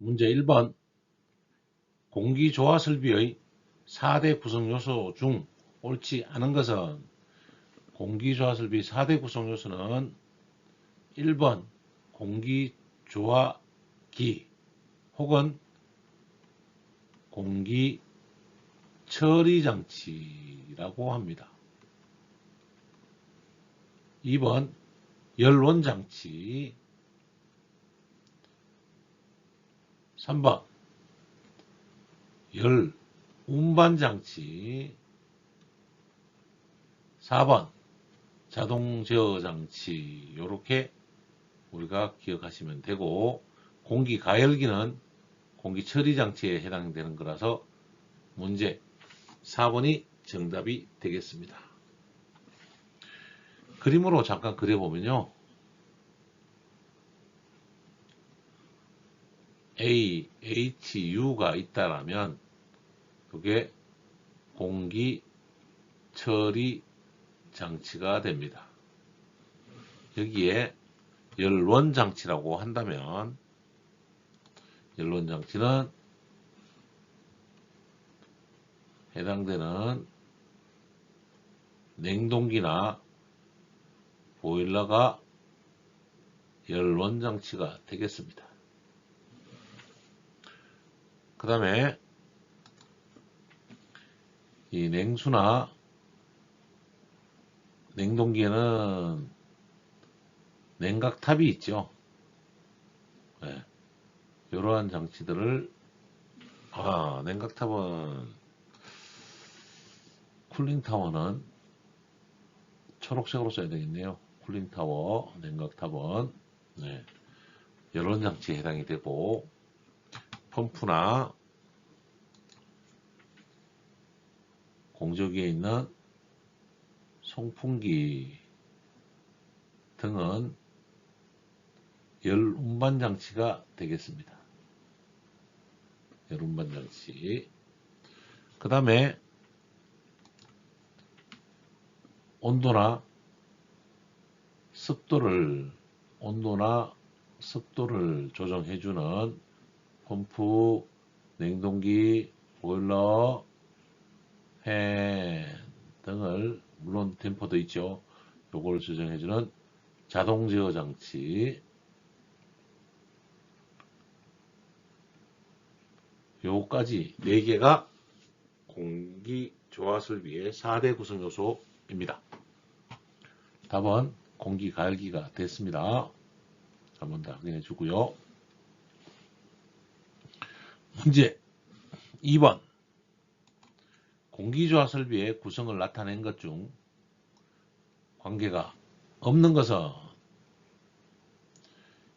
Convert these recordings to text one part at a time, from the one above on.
문제 1번 공기조화 설비의 4대 구성요소 중 옳지 않은 것은 공기조화 설비 4대 구성요소는 1번 공기조화기 혹은 공기처리장치라고 합니다. 2번 열원장치, 3번 열운반장치, 4번 자동제어장치. 이렇게 우리가 기억하시면 되고, 공기가열기는 공기처리장치에 해당되는 거라서 문제 4번이 정답이 되겠습니다. 그림으로 잠깐 그려보면요. A, H, U가 있다라면 그게 공기처리장치가 됩니다. 여기에 열원장치라고 한다면 열원장치는 해당되는 냉동기나 보일러가 열원장치가 되겠습니다. 그 다음에 이 냉수나 냉동기에는 냉각탑이 있죠. 네. 이러한 장치들을 냉각탑은 쿨링타워는 초록색으로 써야 되겠네요. 쿨링타워, 냉각탑은 열원장치에 해당이 되고, 펌프나 공조기에 있는 송풍기 등은 열운반장치가 되겠습니다. 열운반장치. 그 다음에 온도나 습도를 조정해주는 펌프, 냉동기, 보일러, 팬 등을, 물론 댐퍼도 있죠. 요걸 조정해주는 자동제어 장치. 요까지 4개가 공기조화설비의 4대 구성요소입니다. 답은 공기가열기가 됐습니다. 한번 더 확인해 주고요. 문제 2번 공기조화설비의 구성을 나타낸 것 중 관계가 없는 것은,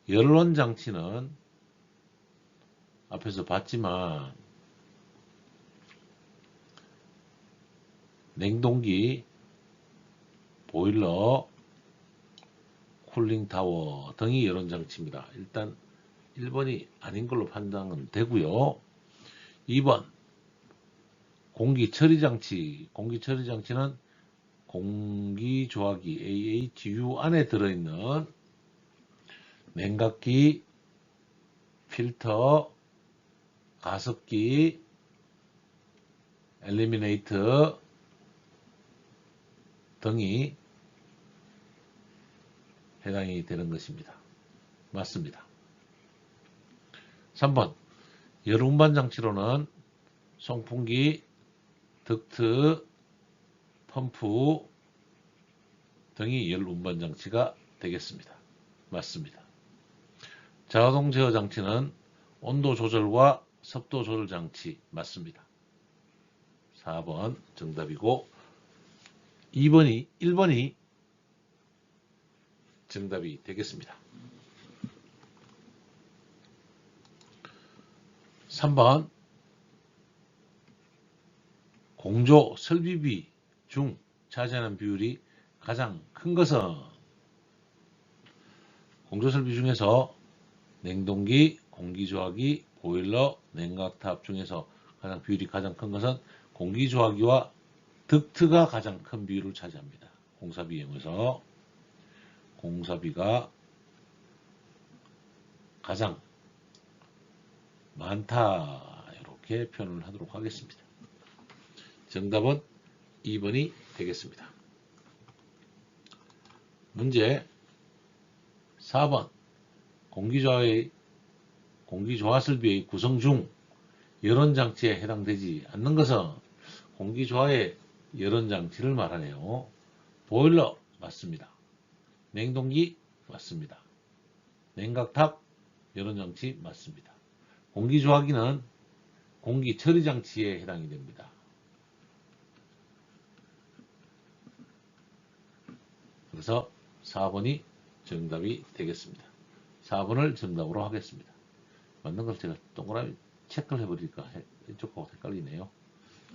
열원장치는 앞에서 봤지만 냉동기, 보일러, 쿨링타워 등이 열원장치입니다. 일단 1번이 아닌 걸로 판단은 되고요. 2번 공기처리장치는 공기조화기 AHU 안에 들어있는 냉각기, 필터, 가습기, 엘리미네이터 등이 해당이 되는 것입니다. 맞습니다. 3번 열운반장치로는 송풍기, 덕트, 펌프 등이 열운반장치가 되겠습니다. 맞습니다. 자동제어 장치는 온도 조절과 습도 조절 장치. 맞습니다. 4번 정답이고 1번이 정답이 되겠습니다. 3번 공조 설비비 중 차지하는 비율이 가장 큰 것은, 공조 설비 중에서 냉동기, 공기조화기, 보일러, 냉각탑 중에서 비율이 가장 큰 것은 공기조화기와 덕트가 가장 큰 비율을 차지합니다. 공사비 이용해서 공사비가 가장 많다. 이렇게 표현을 하도록 하겠습니다. 정답은 2번이 되겠습니다. 문제 4번 공기조화설비의 구성 중 열원장치에 해당되지 않는 것은 공기조화의 열원장치를 말하네요. 보일러 맞습니다. 냉동기 맞습니다. 냉각탑 열원장치 맞습니다. 공기조화기는 공기처리장치에 해당이 됩니다. 그래서 4번이 정답이 되겠습니다. 4번을 정답으로 하겠습니다. 맞는 걸 제가 동그라미 체크를 해버리니까 이쪽하고 헷갈리네요.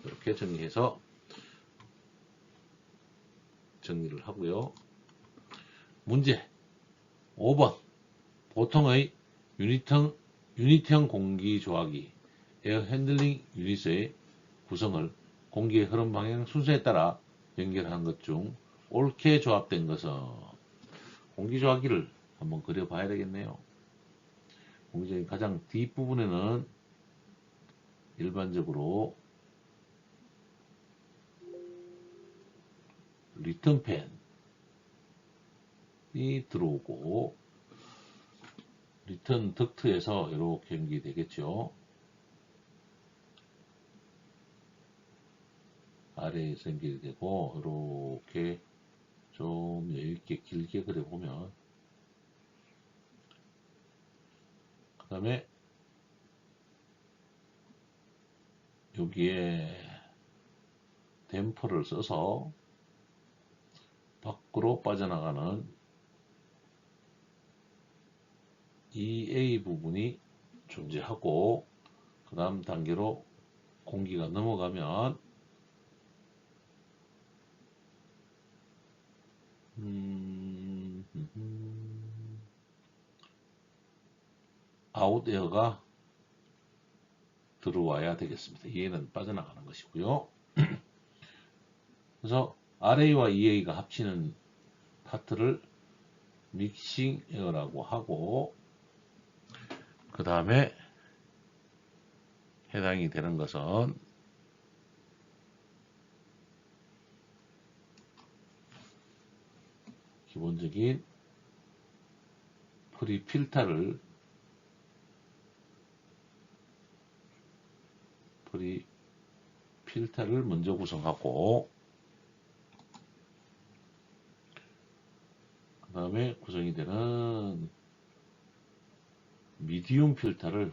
이렇게 정리해서 정리를 하고요. 문제 5번 보통의 유닛형 공기조화기 에어 핸들링 유닛의 구성을 공기의 흐름 방향 순서에 따라 연결하는 것 중 옳게 조합된 것은 공기조화기를 한번 그려봐야 되겠네요. 공기조화기 가장 뒷부분에는 일반적으로 리턴팬이 들어오고 리턴 덕트에서 이렇게 연기되겠죠. 아래에서 연결이 되고 이렇게 좀 여유있게 길게 그려보면 그 다음에 여기에 댐퍼를 써서 밖으로 빠져나가는 EA 부분이 존재하고 그 다음 단계로 공기가 넘어가면 아웃에어가 들어와야 되겠습니다. 얘는 빠져나가는 것이고요. 그래서 RA와 EA가 합치는 파트를 믹싱 에어라고 하고 그 다음에 해당이 되는 것은 기본적인 프리필터를 먼저 구성하고 그 다음에 구성이 되는 미디움 필터를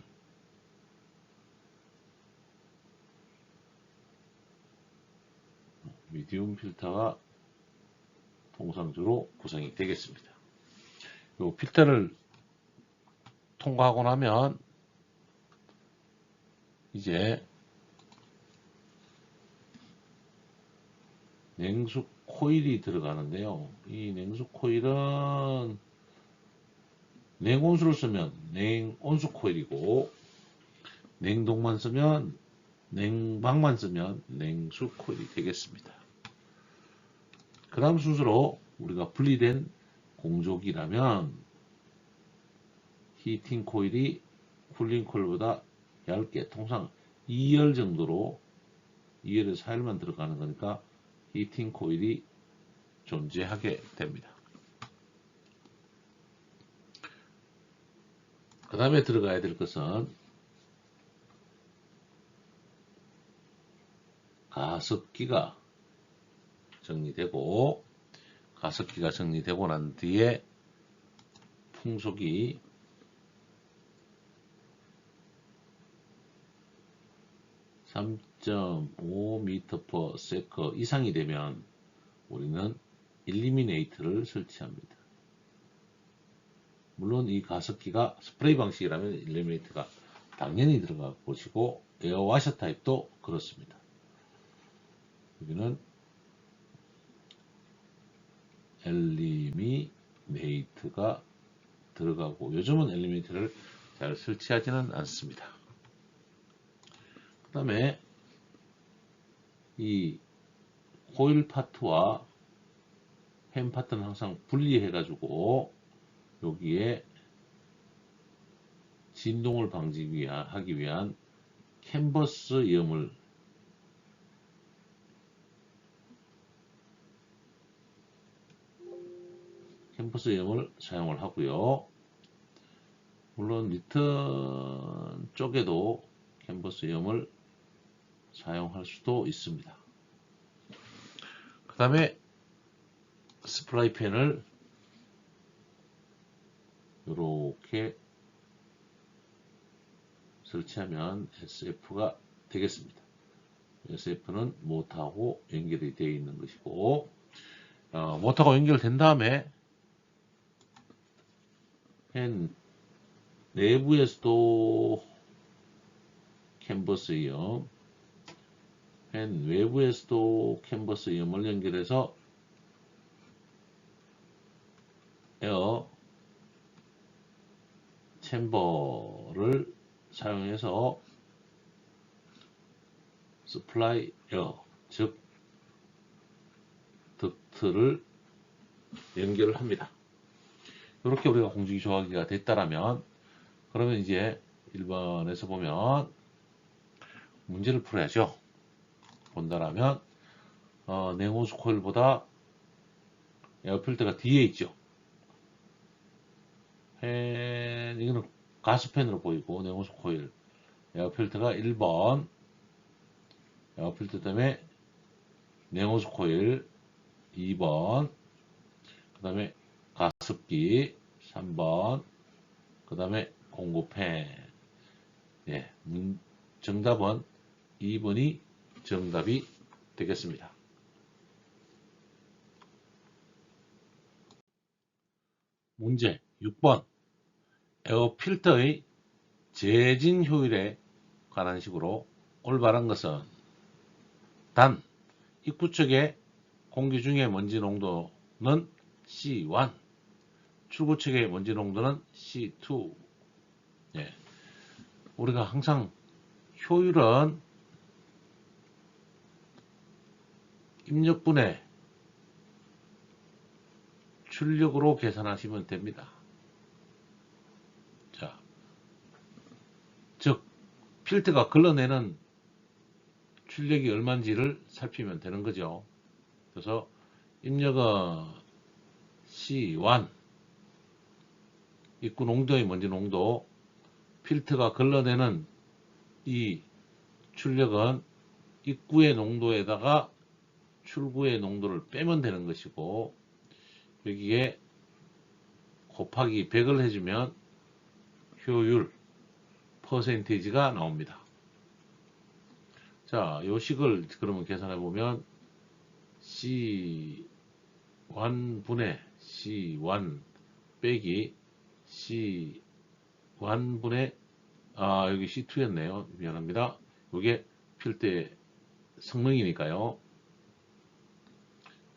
미디움 필터가 통상적으로 구성이 되겠습니다. 이 필터를 통과하고 나면 이제 냉수 코일이 들어가는데요. 이 냉수 코일은 냉온수를 쓰면 냉온수 코일이고 냉동만 쓰면 냉방만 쓰면 냉수 코일이 되겠습니다. 그 다음 순서로 우리가 분리된 공조기라면 히팅 코일이 쿨링 코일보다 얇게 통상 2열 정도로 2열에서 4열만 들어가는 거니까 히팅 코일이 존재하게 됩니다. 그 다음에 들어가야 될 것은 가습기가 정리되고 가습기가 정리되고 난 뒤에 풍속이 3.5m/s 이상이 되면 우리는 일리미네이터를 설치합니다. 물론 이 가습기가 스프레이 방식이라면 일리미네이터가 당연히 들어갈 것이고 에어와셔 타입도 그렇습니다. 여기는 엘리미네이터가 들어가고 요즘은 엘리미네이터를 잘 설치하지는 않습니다. 그 다음에 이 코일 파트와 햄 파트는 항상 분리해 가지고 여기에 진동을 방지하기 위한 캔버스 염을 사용을 하고요. 물론 리턴 쪽에도 캔버스 염을 사용할 수도 있습니다. 그 다음에 스프라이 펜을 이렇게 설치하면 SF가 되겠습니다. SF는 모터하고 연결이 되어 있는 것이고, 모터가 연결된 다음에 펜 내부에서도 캔버스 염, 펜 외부에서도 캔버스 염을 연결해서 에어 챔버를 사용해서 스플라이 에어, 즉 덕트를 연결합니다. 이렇게 우리가 공주기 조화기가 됐다라면, 그러면 이제 1번에서 보면 문제를 풀어야죠. 본다라면 냉호수 코일보다 에어필터가 뒤에 있죠. 이거는 가스펜으로 보이고, 냉호수 코일 에어필터가 1번, 에어필터 때문에 냉호수 코일 2번, 그 다음에 가습기 3번, 그 다음에 공구팬. 예, 정답은 2번이 정답이 되겠습니다. 문제 6번. 에어필터의 재진 효율에 관한 식으로 올바른 것은 단, 입구 측의 공기 중의 먼지 농도는 C1, 출구 측의 먼지 농도는 C2. 예, 우리가 항상 효율은 입력분의 출력으로 계산하시면 됩니다. 자, 즉 필터가 걸러내는 출력이 얼마인지를 살피면 되는 거죠. 그래서 입력은 C1, 입구 농도의 먼지 농도, 필터가 걸러내는 이 출력은 입구의 농도에다가 출구의 농도를 빼면 되는 것이고, 여기에 곱하기 100을 해주면 효율 퍼센테이지가 나옵니다. 자, 요 식을 그러면 계산해 보면 C1분의 C1 빼기 C1분의 여기 C2였네요. 미안합니다. 이게 필터의 성능이니까요.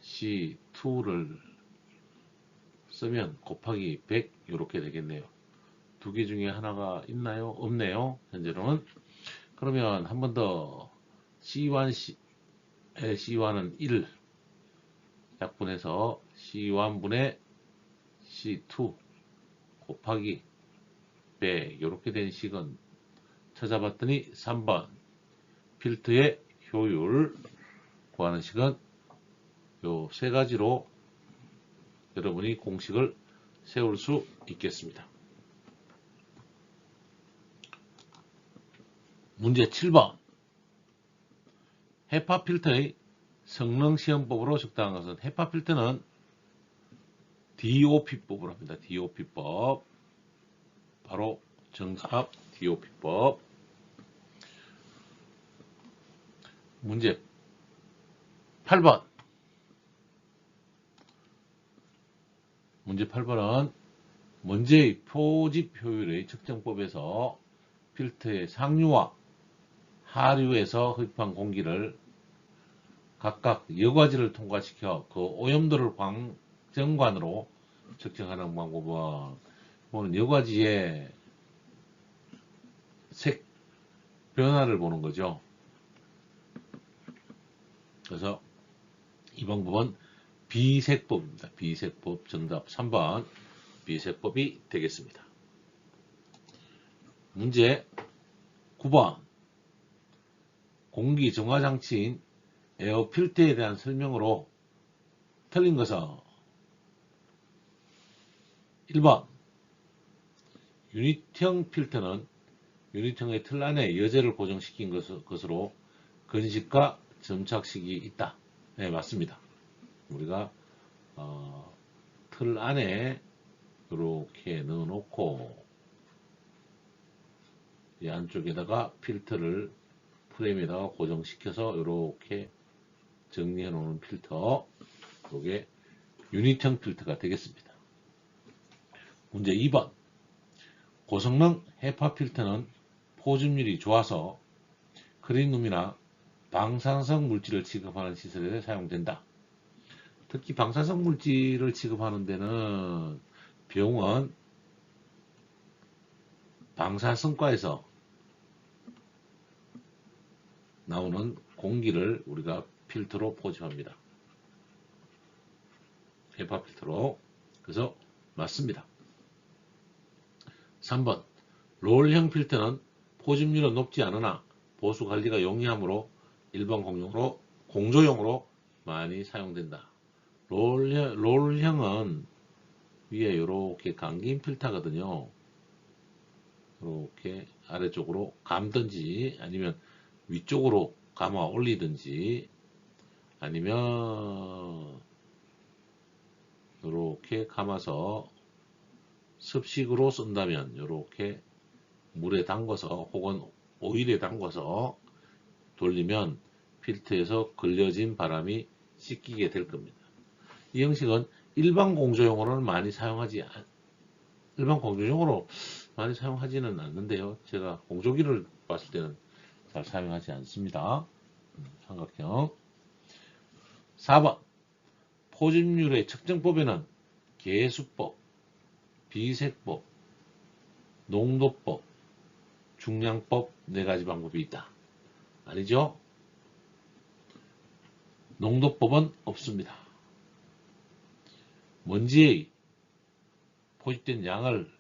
C2를 쓰면 곱하기 100 이렇게 되겠네요. 두 개 중에 하나가 있나요? 없네요. 현재로는. 그러면 한 번 더 C1은 1 약분해서 C1분의 C2 곱하기 100 이렇게 된 식은 찾아봤더니 3번 필터의 효율 구하는 식은 요 세 가지로 여러분이 공식을 세울 수 있겠습니다. 문제 7번. 헤파 필터의 성능 시험법으로 적당한 것은, 헤파 필터는 DOP법으로 합니다. DOP법. 바로 정답 DOP법. 문제 8번. 문제 8번은 먼지의 표집 효율의 측정법에서 필터의 상류와 하류에서 흡입한 공기를 각각 여과지를 통과시켜 그 오염도를 광정관으로 측정하는 방법은 여과지의 색 변화를 보는 거죠. 그래서 이 방법은 비색법입니다. 비색법. 정답 3번 비색법이 되겠습니다. 문제 9번. 공기 정화 장치인 에어 필터에 대한 설명으로 틀린 것은 1번. 유닛형 필터는 유닛형의 틀 안에 여제를 고정시킨 것으로 건식과 점착식이 있다. 네, 맞습니다. 우리가 틀 안에 이렇게 넣어놓고 이 안쪽에다가 필터를 프레임에다가 고정시켜서 이렇게 정리해 놓는 필터, 이게 유닛형 필터가 되겠습니다. 문제 2번. 고성능 헤파 필터는 포집률이 좋아서 클린룸이나 방사성 물질을 취급하는 시설에 사용된다. 특히 방사성 물질을 취급하는 데는 병원 방사성과에서 나오는 공기를 우리가 필터로 포집합니다. 헤파 필터로. 그래서 맞습니다. 3번. 롤형 필터는 포집률은 높지 않으나 보수 관리가 용이하므로 일반 공조용으로 많이 사용된다. 롤형은 위에 이렇게 감긴 필터거든요. 이렇게 아래쪽으로 감든지 아니면 위쪽으로 감아 올리든지 아니면 이렇게 감아서 습식으로 쓴다면 이렇게 물에 담궈서 혹은 오일에 담궈서 돌리면 필터에서 걸려진 바람이 씻기게 될 겁니다. 이 형식은 일반 공조용으로 많이 사용하지는 않는데요. 제가 공조기를 봤을 때는 잘 사용하지 않습니다. 삼각형. 4번. 포집률의 측정법에는 계수법, 비색법, 농도법, 중량법 4가지 방법이 있다. 아니죠? 농도법은 없습니다. 먼지의 포집된 양을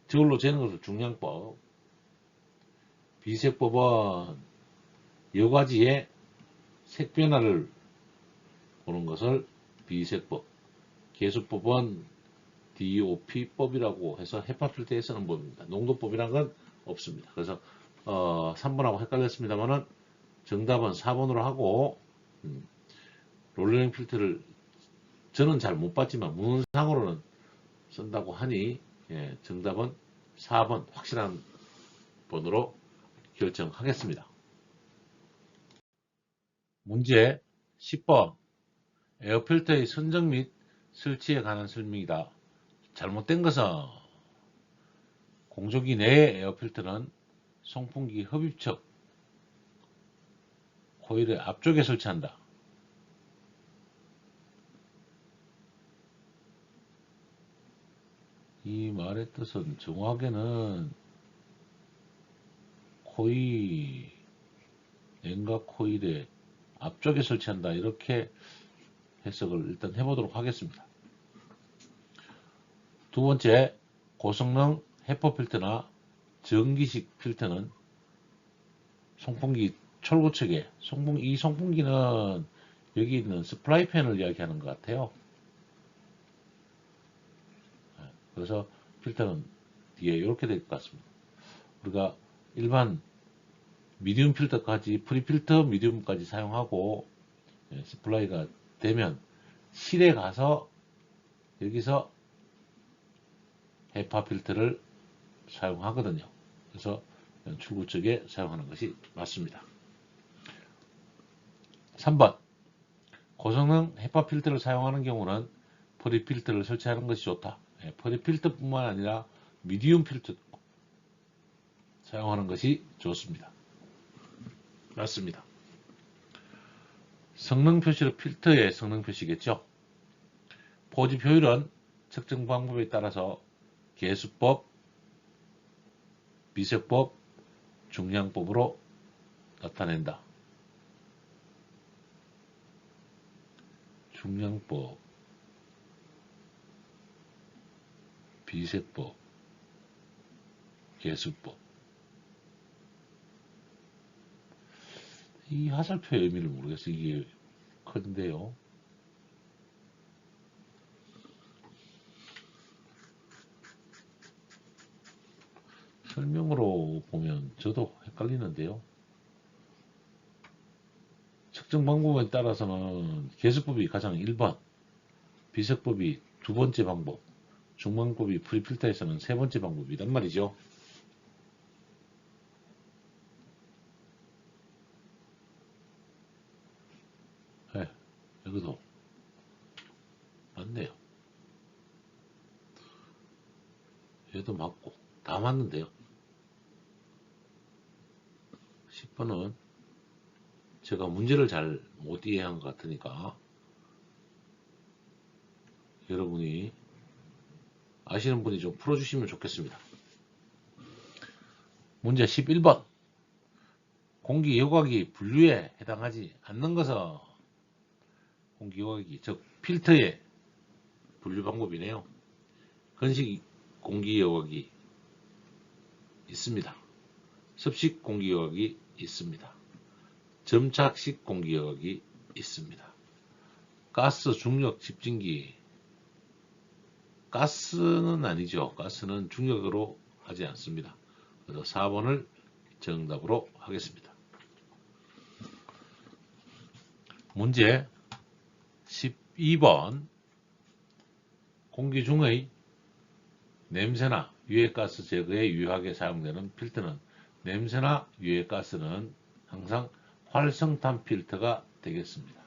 저울로 재는 것을 중량법, 비색법은 여과지의 색변화를 보는 것을 비색법, 계수법은 DOP법이라고 해서 헤파 필터에 쓰는 법입니다. 농도법이란 건 없습니다. 그래서 3번하고 헷갈렸습니다만은 정답은 4번으로 하고 롤링 필터를 저는 잘 못 봤지만 문헌상으로는 쓴다고 하니 정답은 4번 확실한 번으로 결정하겠습니다. 문제 10번. 에어필터의 선정 및 설치에 관한 설명이다. 잘못된 것은 공조기 내의 에어필터는 송풍기 흡입척 코일의 앞쪽에 설치한다. 이 말의 뜻은 정확하게는 냉각 코일의 앞쪽에 설치한다. 이렇게 해석을 일단 해보도록 하겠습니다. 두 번째, 고성능 헤퍼 필터나 전기식 필터는 송풍기 철구측에 이 송풍기는 여기 있는 스프라이팬을 이야기하는 것 같아요. 그래서 필터는 뒤에 이렇게 될 것 같습니다. 우리가 일반 미디움 필터까지 프리필터 미디움까지 사용하고 스플라이가 되면 실에 가서 여기서 헤파 필터를 사용하거든요. 그래서 출구 쪽에 사용하는 것이 맞습니다. 3번. 고성능 헤파 필터를 사용하는 경우는 프리필터를 설치하는 것이 좋다. 프리필터뿐만 아니라 미디움 필터 사용하는 것이 좋습니다. 맞습니다. 성능 표시로 필터의 성능 표시겠죠. 포집 효율은 측정 방법에 따라서 계수법, 비색법, 중량법으로 나타낸다. 중량법, 비색법, 개수법. 이 화살표의 의미를 모르겠어요. 이게 큰데요. 설명으로 보면 저도 헷갈리는데요. 측정 방법에 따라서는 개수법이 가장 1번, 비석법이 두 번째 방법, 중방법이 프리필터에서는 세 번째 방법이란 말이죠. 네, 여기도 맞네요. 얘도 맞고 다 맞는데요. 10번은 제가 문제를 잘 못 이해한 것 같으니까 여러분이 아시는 분이 좀 풀어주시면 좋겠습니다. 문제 11번. 공기 여과기 분류에 해당하지 않는 것은 공기 여과기, 즉 필터의 분류 방법이네요. 건식 공기 여과기 있습니다. 습식 공기 여과기 있습니다. 점착식 공기 여과기 있습니다. 가스 중력 집진기, 가스는 아니죠. 가스는 중력으로 하지 않습니다. 그래서 4번을 정답으로 하겠습니다. 문제 12번. 공기 중의 냄새나 유해가스 제거에 유효하게 사용되는 필터는, 냄새나 유해가스는 항상 활성탄 필터가 되겠습니다.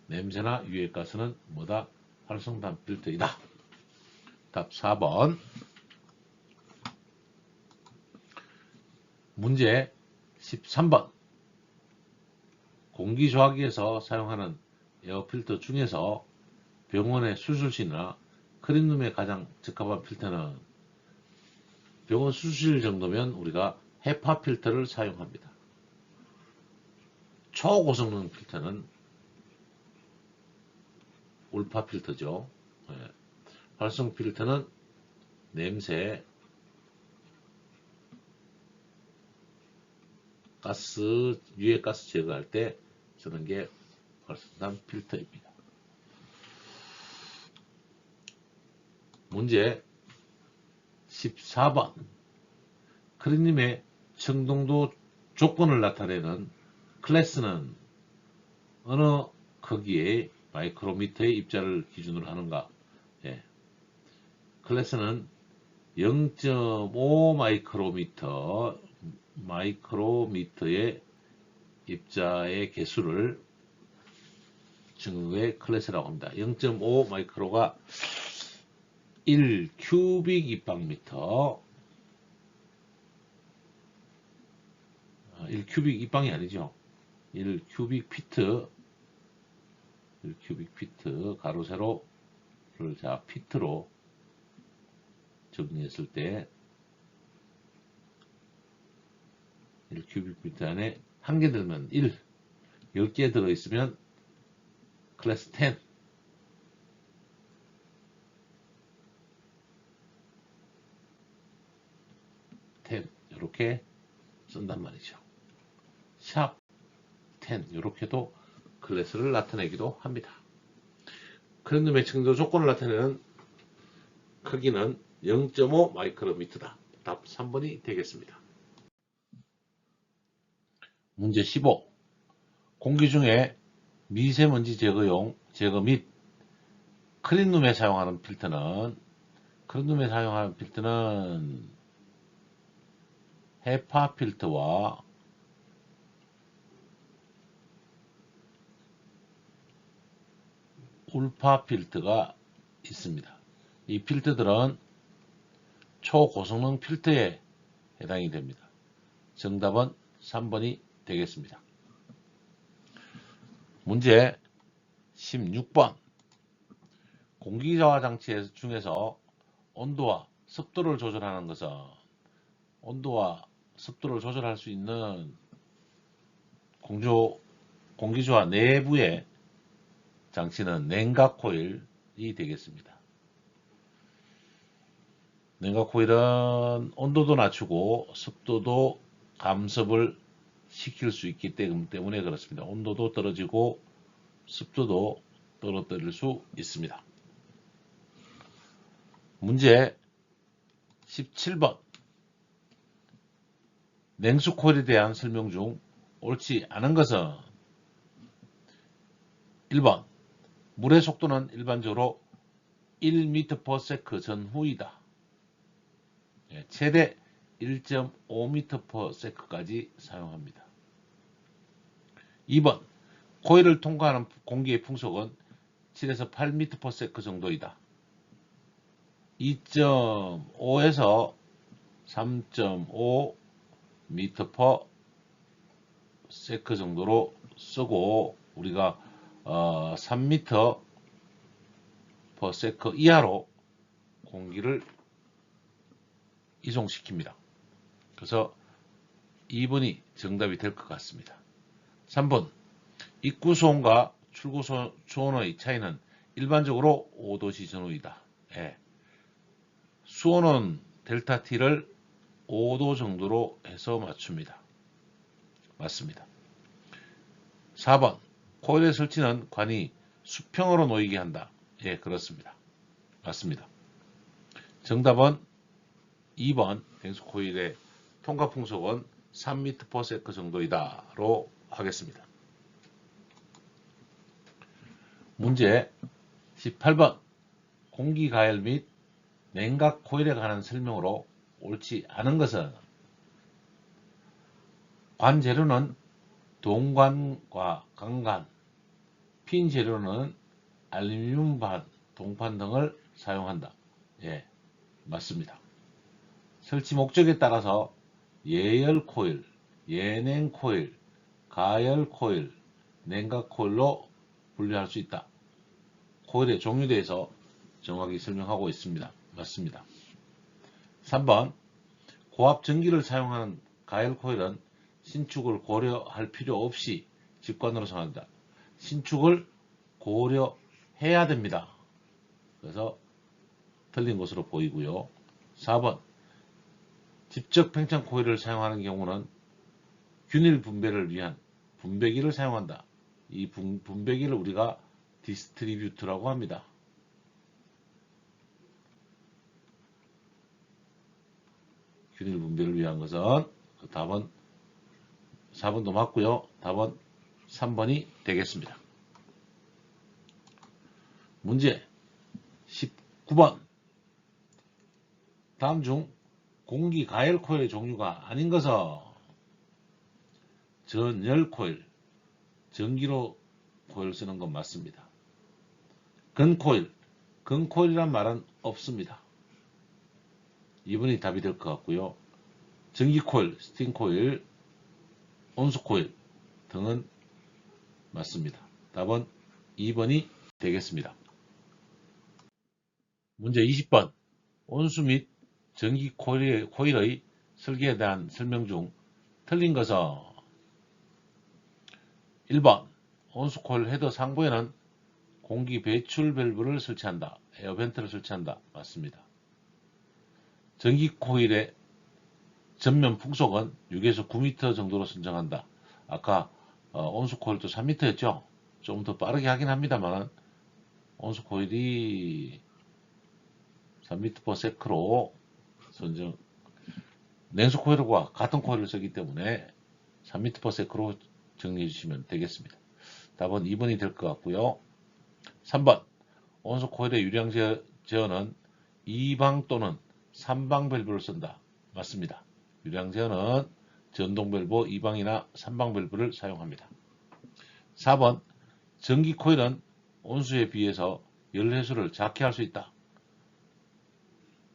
냄새나 유해가스는 뭐다? 활성탄 필터이다. 답 4번. 문제 13번. 공기조화기에서 사용하는 에어필터 중에서 병원의 수술실이나 클린룸에 가장 적합한 필터는, 병원 수술실 정도면 우리가 헤파 필터를 사용합니다. 초고성능 필터는 울파 필터죠. 활성 필터는 냄새, 가스, 유해가스 제거할 때 쓰는 게 활성탄 필터입니다. 문제 14번. 클린룸의 청동도 조건을 나타내는 클래스는 어느 크기의 마이크로미터의 입자를 기준으로 하는가? 클래스는 0.5 마이크로미터의 입자의 개수를 증후의 클래스라고 합니다. 0.5 마이크로가 1 큐빅 입방미터, 1 큐빅 입방이 아니죠. 1 큐빅 피트, 1 큐빅 피트, 가로 세로를 자 피트로 정리했을 때 1 큐빅 피트 안에 한 개 들면 1, 10개 들어있으면 클래스 10, 이렇게 쓴단 말이죠. 샵 10, 이렇게도 클래스를 나타내기도 합니다. 클린룸의 청도 조건을 나타내는 크기는 0.5 마이크로미터다. 답 3번이 되겠습니다. 문제 15. 공기 중에 미세먼지 제거 및 클린룸에 사용하는 필터는, 헤파 필터와 울파 필터가 있습니다. 이 필터들은 초고성능 필터에 해당이 됩니다. 정답은 3번이 되겠습니다. 문제 16번. 공기저하 장치 중에서 온도와 습도를 조절하는 것은, 온도와 습도를 조절할 수 있는 공기저하 내부의 장치는 냉각 코일이 되겠습니다. 냉각 코일은 온도도 낮추고 습도도 감습을 시킬 수 있기 때문에 그렇습니다. 온도도 떨어지고 습도도 떨어뜨릴 수 있습니다. 문제 17번. 냉수 코일에 대한 설명 중 옳지 않은 것은 1번. 물의 속도는 일반적으로 1m/s 전후이다. 최대 1.5m/s까지 사용합니다. 2번. 코일을 통과하는 공기의 풍속은 7에서 8m/s 정도이다. 2.5에서 3.5 m/s 정도로 쓰고 우리가 3m/s 이하로 공기를 이송시킵니다. 그래서 2번이 정답이 될 것 같습니다. 3번. 입구 수온과 출구 수온의 차이는 일반적으로 5도씨 전후이다. 수온은 델타 T를 5도 정도로 해서 맞춥니다. 맞습니다. 4번. 코일의 설치는 관이 수평으로 놓이게 한다. 그렇습니다. 맞습니다. 정답은 2번. 냉수 코일의 통과 풍속은 3m/s 정도이다로 하겠습니다. 문제 18번. 공기 가열 및 냉각 코일에 관한 설명으로 옳지 않은 것은 관 재료는 동관과 강관, 핀 재료는 알루미늄판, 동판 등을 사용한다. 맞습니다. 설치 목적에 따라서 예열 코일, 예냉 코일, 가열 코일, 냉각 코일로 분류할 수 있다. 코일의 종류에 대해서 정확히 설명하고 있습니다. 맞습니다. 3번. 고압 전기를 사용하는 가열 코일은 신축을 고려할 필요 없이 직관으로 사용한다. 신축을 고려해야 됩니다. 그래서 틀린 것으로 보이고요. 4번. 직접 팽창 코일을 사용하는 경우는 균일 분배를 위한 분배기를 사용한다. 이 분배기를 우리가 디스트리뷰터라고 합니다. 균일 분배를 위한 것은 답은 4번도 맞고요. 답은 3번이 되겠습니다. 문제 19번. 다음 중 공기 가열 코일의 종류가 아닌 것은 전열 코일, 전기로 코일 쓰는 건 맞습니다. 건코일, 건코일이란 말은 없습니다. 2번이 답이 될 것 같고요. 전기코일, 스팀코일, 온수코일 등은 맞습니다. 답은 2번이 되겠습니다. 문제 20번. 온수 및 전기 코일의 설계에 대한 설명 중 틀린 것은 1번. 온수 코일 헤더 상부에는 공기 배출 밸브를 설치한다. 에어벤트를 설치한다. 맞습니다. 전기 코일의 전면 풍속은 6에서 9m 정도로 선정한다. 아까 온수 코일도 3m였죠. 좀 더 빠르게 하긴 합니다만 온수 코일이 3m/s로 선정, 냉수 코일과 같은 코일을 쓰기 때문에 3m/s로 정리해 주시면 되겠습니다. 답은 2번이 될 것 같고요. 3번. 온수 코일의 유량 제어는 2방 또는 3방 밸브를 쓴다. 맞습니다. 유량 제어는 전동 밸브 2방이나 3방 밸브를 사용합니다. 4번. 전기 코일은 온수에 비해서 열 회수를 작게 할 수 있다.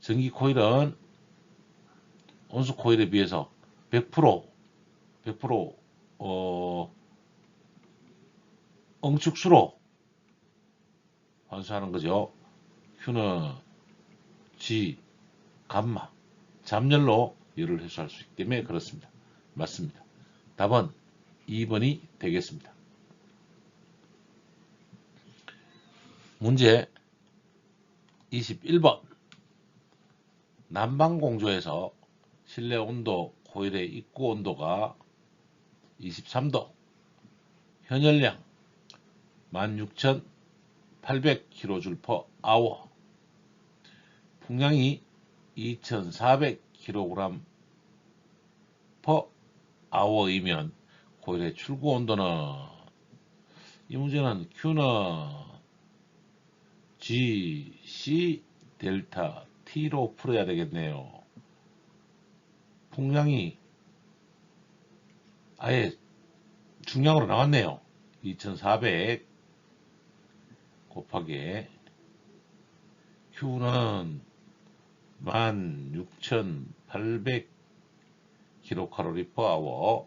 전기 코일은 온수 코일에 비해서 100% 응축수로 환수하는 거죠. Q는 G, 감마, 잠열로 열을 회수할 수 있기 때문에 그렇습니다. 맞습니다. 답은 2번이 되겠습니다. 문제 21번. 난방공조에서 실내 온도 코일의 입구 온도가 23도, 현열량 16,800kJ/h, 풍량이 2,400kg/h이면 코일의 출구 온도는, 이 문제는 Q는 G, C, 델타, T로 풀어야 되겠네요. 풍량이 아예 중량으로 나왔네요. 2400 곱하기 Q는 16,800kcal/h.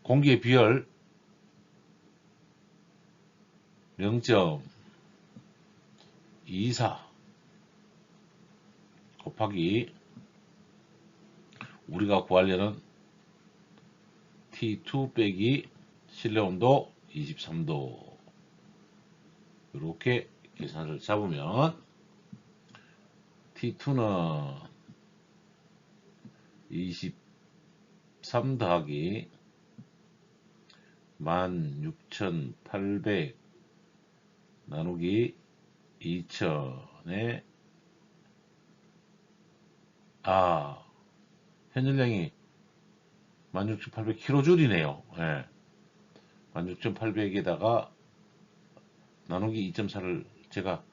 공기의 비열 0.24 곱하기 우리가 구하려는 T2 빼기 실내 온도 23도, 이렇게 계산을 잡으면 T2는 23 더하기 16,800 나누기 2000에 현열량이 16,800kJ이네요. 예. 16,800에다가 나누기 2.4를 제가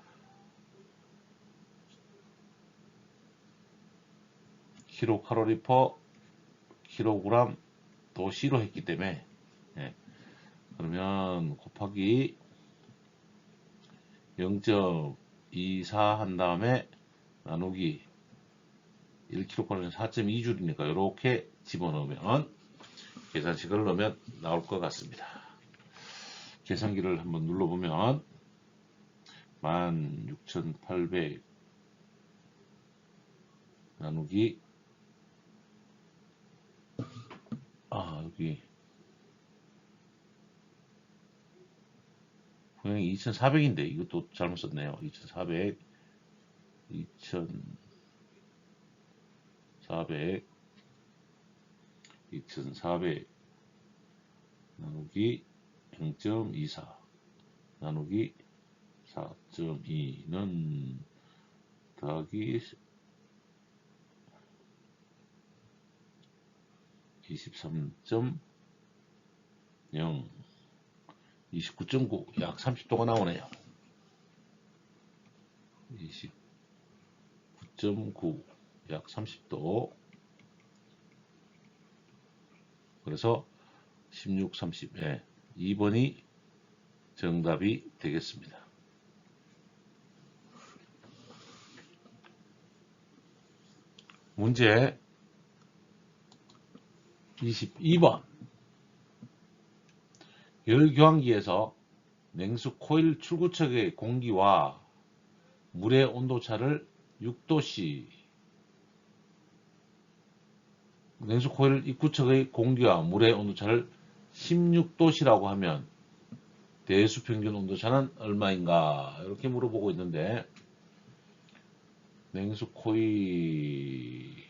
kcal/kg 도시로 했기 때문에, 예. 그러면 곱하기 0.24 한 다음에 나누기 1kcal는 4.2줄이니까 이렇게 집어넣으면, 계산식을 넣으면 나올 것 같습니다. 계산기를 한번 눌러보면 16,800 나누기 여기 분명히 2,400인데 이것도 잘못 썼네요. 2,400 2,400 나누기 0.24 나누기 4.2는 더하기 23.0 29.9, 약 30도가 나오네요. 29.9, 약 30도. 그래서 16, 30, 2번이 정답이 되겠습니다. 문제 22번. 열교환기에서 냉수 코일 출구측의 공기와 물의 온도차를 6도씨, 냉수 코일 입구측의 공기와 물의 온도차를 16도씨라고 하면 대수평균 온도차는 얼마인가, 이렇게 물어보고 있는데, 냉수 코일에서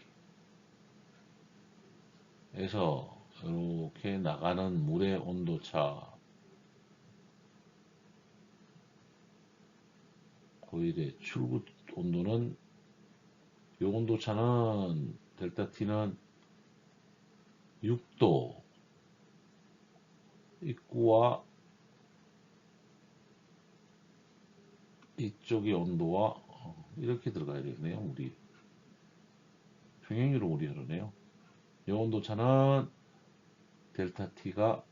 이렇게 나가는 물의 온도차, 코일의 출구 온도는, 이 온도차는 델타 T는 6도, 입구와 이쪽의 온도와 이렇게 들어가야 되겠네요. 우리 평행유로 우리 하려네요. 이 온도차는 델타 T가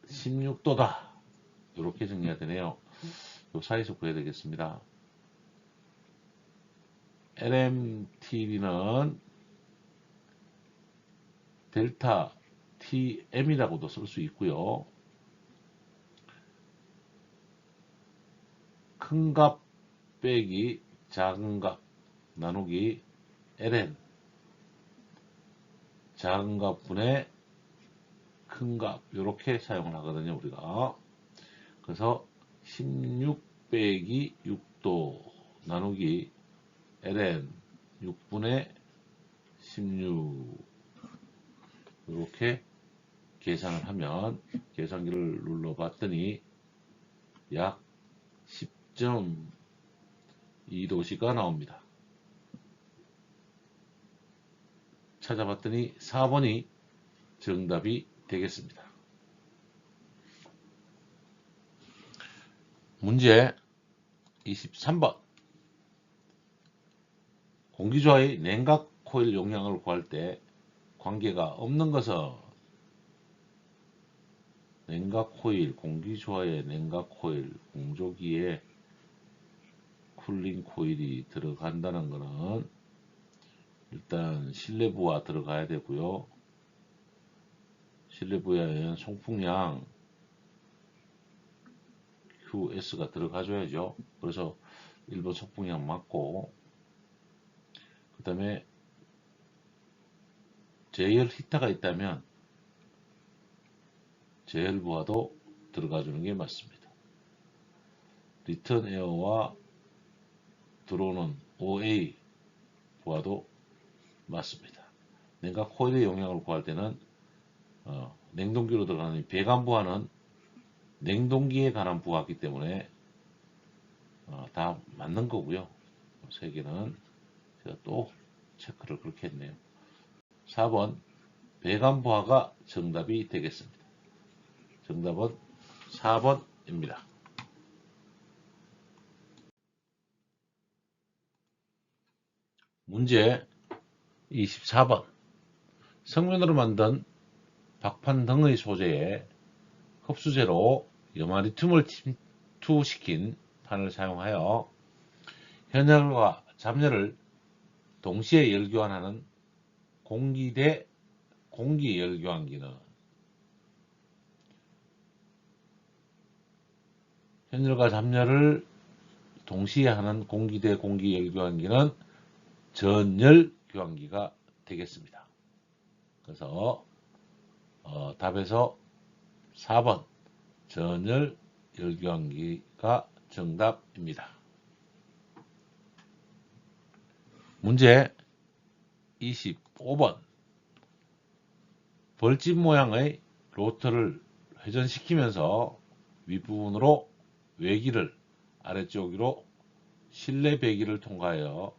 16도다. 이렇게 정리해야 되네요. 이 사이에서 구해야 되겠습니다. LMTV는 델타 TM이라고도 쓸 수 있고요. 큰 값 빼기 작은 값 나누기 LN, 작은 값분의 큰 값, 이렇게 사용을 하거든요, 우리가. 그래서 16 빼기 6도 나누기 LN 6분의 16 이렇게 계산을 하면 계산기를 눌러봤더니 약 10.2도씨가 나옵니다. 찾아봤더니 4번이 정답이 되겠습니다. 문제 23번. 공기주와의 냉각 코일 용량을 구할 때 관계가 없는 것은 냉각 코일, 공기주와의 냉각 코일, 공조기에 쿨링 코일이 들어간다는 것은 일단 실내부하 들어가야 되고요. 실내부하에는 송풍량 QS가 들어가줘야죠. 그래서 1번 송풍량 맞고, 그 다음에 제열 히터가 있다면 제열 부하도 들어가주는 게 맞습니다. 리턴 에어와 들어오는 OA 부하도 맞습니다. 냉각 코일의 용량을 구할 때는 냉동기로 들어가는 배관 부하는 냉동기에 관한 부하이기 때문에 다 맞는 거고요. 세 개는 제가 또 체크를 그렇게 했네요. 4번 배관 부하가 정답이 되겠습니다. 정답은 4번입니다. 문제 24번. 성면으로 만든 박판 등의 소재에 흡수제로 염화리튬을 침투시킨 판을 사용하여 현열과 잡열을 동시에 열교환하는 공기대 공기열교환기는 현열과 잡열을 동시에 하는 공기대 공기열교환기는 전열교환기가 되겠습니다. 그래서 답에서 4번 전열 열교환기가 정답입니다. 문제 25번. 벌집 모양의 로터를 회전시키면서 윗부분으로 외기를, 아래쪽으로 실내 배기를 통과하여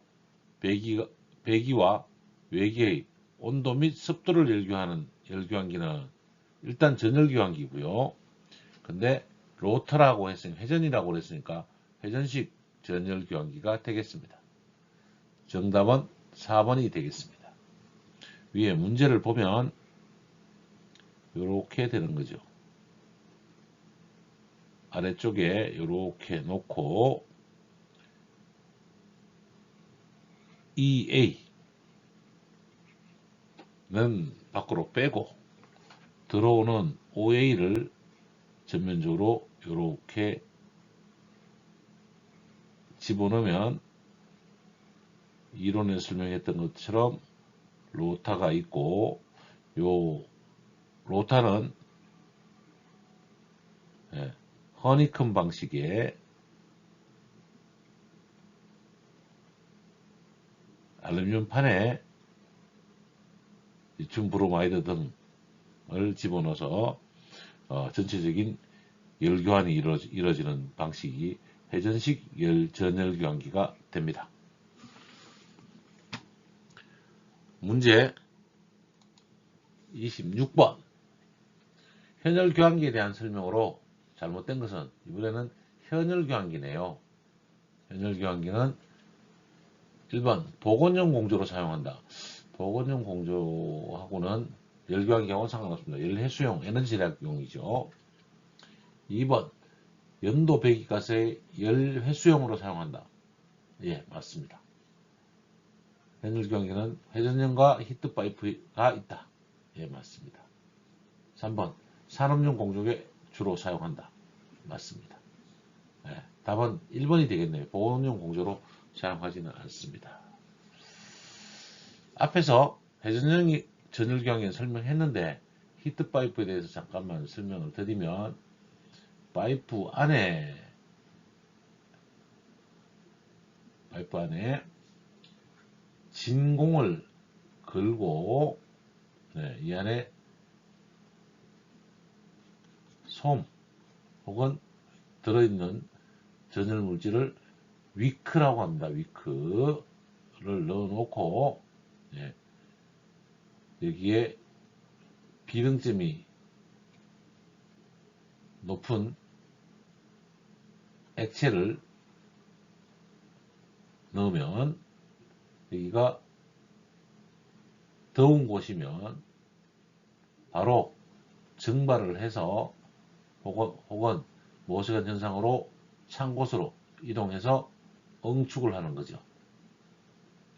배기와 외기의 온도 및 습도를 열교하는 열교환기는 일단 전열교환기고요. 근데 로터라고 했으니까, 회전이라고 했으니까 회전식 전열교환기가 되겠습니다. 정답은 4번이 되겠습니다. 위에 문제를 보면 이렇게 되는 거죠. 아래쪽에 이렇게 놓고 EA는 밖으로 빼고 들어오는 OA를 전면적으로 이렇게 집어넣으면 이론에 설명했던 것처럼 로타가 있고, 요 로타는 허니콤 방식의 알루미늄판에 리튬 브로마이드 등을 집어넣어서 전체적인 열교환이 이루어지는 방식이 회전식 전열교환기가 됩니다. 문제 26번. 현열교환기에 대한 설명으로 잘못된 것은, 이번에는 현열교환기네요. 현열교환기는 1번 복원용 공조로 사용한다. 복원용 공조하고는 열교환기하고는 상관없습니다. 열해수용 에너지절약용이죠. 2번 연도 배기가스의 열회수용으로 사용한다. 예, 맞습니다. 현열교환기는 회전용과 히트파이프가 있다. 예, 맞습니다. 3번 산업용 공조에 주로 사용한다. 맞습니다. 예, 답은 1번이 되겠네요. 보온용 공조로 사용하지는 않습니다. 앞에서 회전용 전열교환기는 설명했는데 히트파이프에 대해서 잠깐만 설명을 드리면, 파이프 안에 진공을 걸고 이 안에 솜 혹은 들어있는 전열 물질을 위크라고 합니다. 위크를 넣어놓고 여기에 비등점이 높은 액체를 넣으면 여기가 더운 곳이면 바로 증발을 해서 혹은 모세관 현상으로 찬 곳으로 이동해서 응축을 하는 거죠.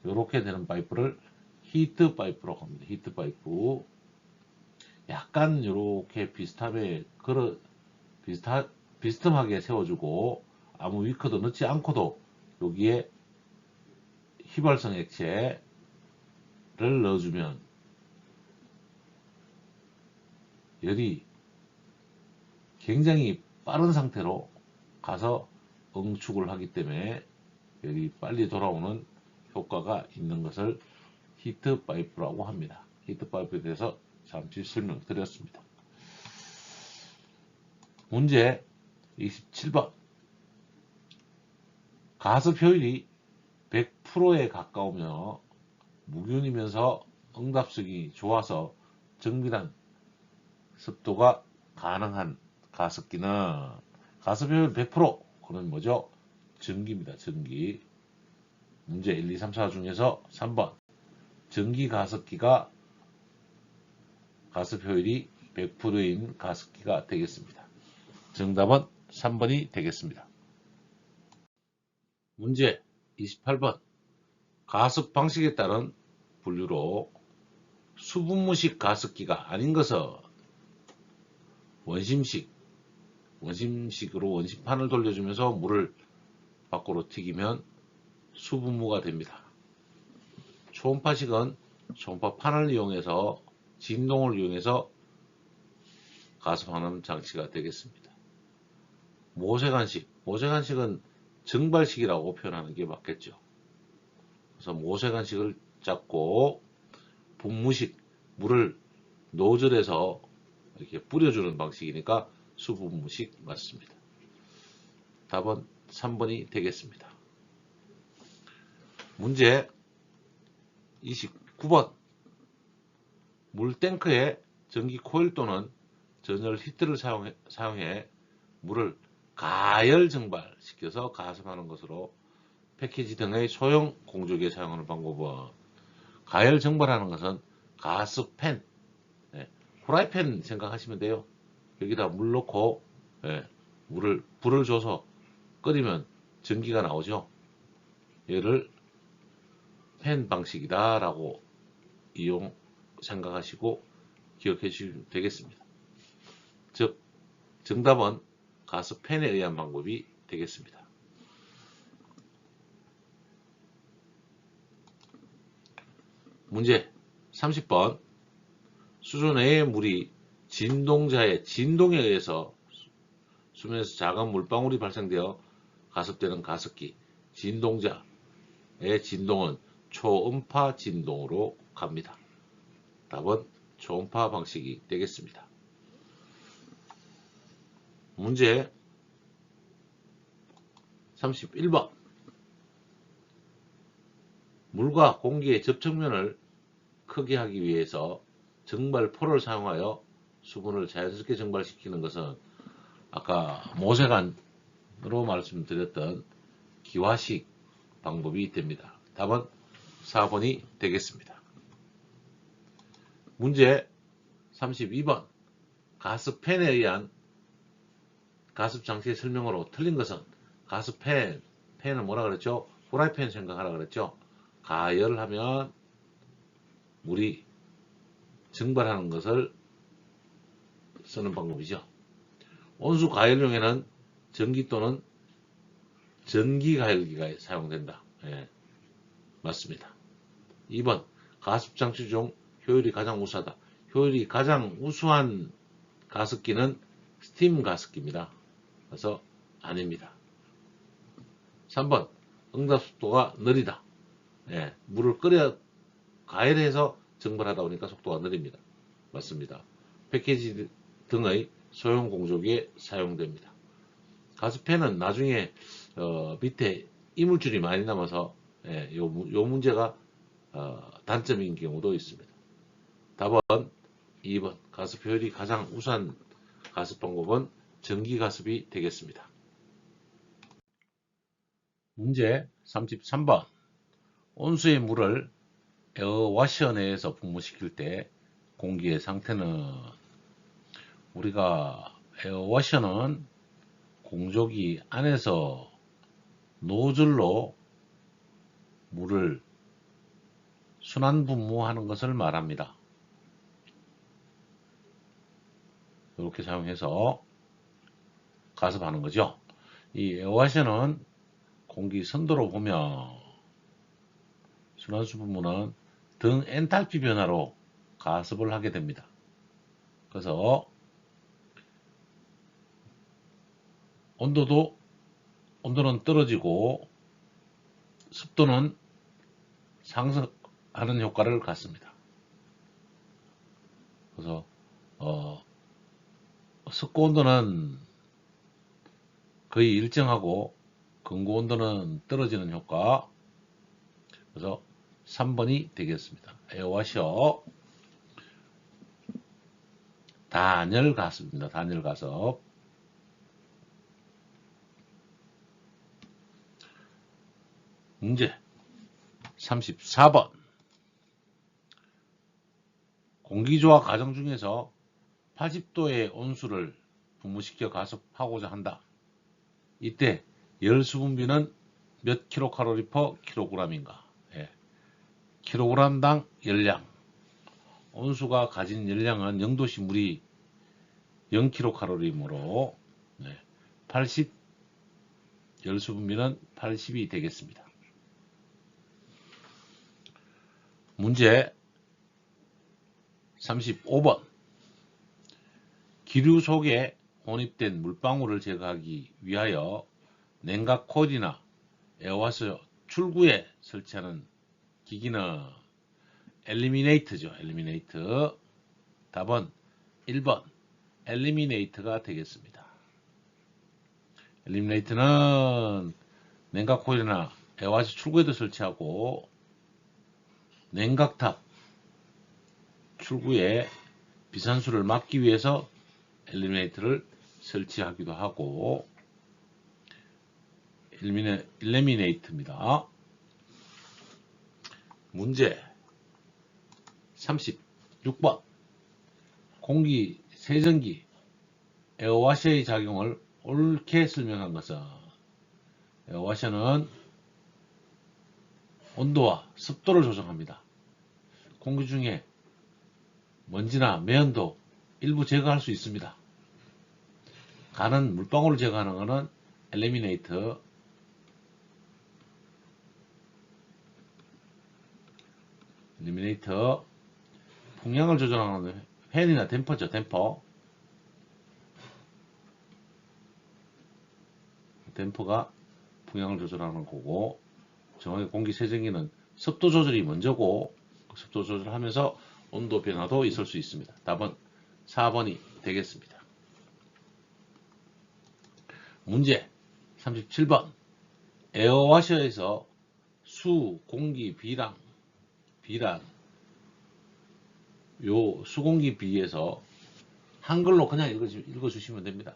이렇게 되는 파이프를 히트 파이프라고 합니다. 히트 파이프. 약간 이렇게 비스듬하게 세워주고 아무 위크도 넣지 않고도 여기에 휘발성 액체를 넣어주면 열이 굉장히 빠른 상태로 가서 응축을 하기 때문에 열이 빨리 돌아오는 효과가 있는 것을 히트 파이프라고 합니다. 히트 파이프에 대해서 잠시 설명드렸습니다. 문제 27번. 가습 효율이 100%에 가까우며 무균이면서 응답성이 좋아서 정밀한 습도가 가능한 가습기는 가습 효율 100%. 그건 뭐죠? 전기입니다. 전기. 문제 1, 2, 3, 4 중에서 3번. 전기 가습기가 가습 효율이 100%인 가습기가 되겠습니다. 정답은 3번이 되겠습니다. 문제 28번. 가습 방식에 따른 분류로 수분무식 가습기가 아닌 것은 원심식으로 원심판을 돌려주면서 물을 밖으로 튀기면 수분무가 됩니다. 초음파식은 초음파판을 이용해서 진동을 이용해서 가습하는 장치가 되겠습니다. 모세관식은 증발식이라고 표현하는 게 맞겠죠. 그래서 모세관식을 잡고 분무식, 물을 노즐에서 이렇게 뿌려주는 방식이니까 수분무식 맞습니다. 답은 3번이 되겠습니다. 문제 29번. 물탱크에 전기 코일 또는 전열 히트를 사용해 물을 가열 증발시켜서 가습하는 것으로 패키지 등의 소형 공조기에 사용하는 방법은 가열 증발하는 것은 가스팬, 후라이팬 생각하시면 돼요. 여기다 물 넣고 불을 줘서 끓이면 전기가 나오죠. 얘를 팬 방식이다 라고 생각하시고 기억해 주시면 되겠습니다. 즉 정답은 가스팬에 의한 방법이 되겠습니다. 문제 30번. 수조 내의 물이 진동자의 진동에 의해서 수면에서 작은 물방울이 발생되어 가습되는 가습기. 진동자의 진동은 초음파 진동으로 갑니다. 답은 초음파 방식이 되겠습니다. 문제 31번. 물과 공기의 접촉면을 크게 하기 위해서 증발포를 사용하여 수분을 자연스럽게 증발시키는 것은 아까 모세관으로 말씀드렸던 기화식 방법이 됩니다. 답은 4번이 되겠습니다. 문제 32번. 가스팬에 의한 가습장치의 설명으로 틀린 것은 팬은 뭐라 그랬죠? 후라이팬 생각하라 그랬죠? 가열하면 물이 증발하는 것을 쓰는 방법이죠. 온수 가열용에는 전기 또는 전기 가열기가 사용된다. 맞습니다. 2번. 가습장치 중 효율이 가장 우수하다. 효율이 가장 우수한 가습기는 스팀 가습기입니다. 그래서 아닙니다. 3번. 응답 속도가 느리다. 예, 물을 끓여 가열해서 증발하다 보니까 속도가 느립니다. 맞습니다. 패키지 등의 소형 공조기에 사용됩니다. 가스팬은 나중에 밑에 이물질이 많이 남아서 예, 요 문제가 단점인 경우도 있습니다. 답은 2번 가습 효율이 가장 우수한 가습 방법은 전기가습이 되겠습니다. 문제 33번 온수의 물을 에어워셔 내에서 분무시킬 때 공기의 상태는 우리가 에어워셔는 공조기 안에서 노즐로 물을 순환 분무하는 것을 말합니다. 이렇게 사용해서 가습하는 거죠. 이 에어워셔는 공기 선도로 보면 순환수 분무는 등 엔탈피 변화로 가습을 하게 됩니다. 그래서 온도는 떨어지고 습도는 상승하는 효과를 갖습니다. 그래서 습고 온도는 거의 일정하고 근고 온도는 떨어지는 효과. 그래서 3번이 되겠습니다. 에어워셔 단열 가습입니다. 단열 가습. 문제 34번 공기조화 과정 중에서 80도의 온수를 분무시켜 가습하고자 한다. 이때 열 수분비는 몇 킬로칼로리 퍼 킬로그램인가? 예. 킬로그램당 열량. 온수가 가진 열량은 0도씨 물이 0킬로칼로리이므로 80 열수분비는 80이 되겠습니다. 문제 35번 기류 속에 혼입된 물방울을 제거하기 위하여 냉각 코일이나 에어워셔 출구에 설치하는 기기는 엘리미네이터죠. 엘리미네이터. 답은 1번 엘리미네이터가 되겠습니다. 엘리미네이터는 냉각 코일이나 에어워셔 출구에도 설치하고 냉각탑 출구에 비산수를 막기 위해서 엘리미네이터를 설치하기도 하고 엘리미네이터입니다. 문제 36번 공기 세정기 에어워셔의 작용을 옳게 설명한 것은 에어워셔는 온도와 습도를 조정합니다. 공기 중에 먼지나 매연도 일부 제거할 수 있습니다. 가는 물방울을 제거하는 것은 엘리미네이터. 엘리미네이터. 풍량을 조절하는 팬이나 댐퍼죠. 댐퍼가 풍량을 조절하는 거고 정확히 공기 세정기는 습도 조절이 먼저고 습도 조절하면서 온도 변화도 있을 수 있습니다. 답은 4번이 되겠습니다. 문제 37번 에어워셔에서 수, 공기, 비란 요 수공기 비에서 한글로 그냥 읽어주시면 됩니다.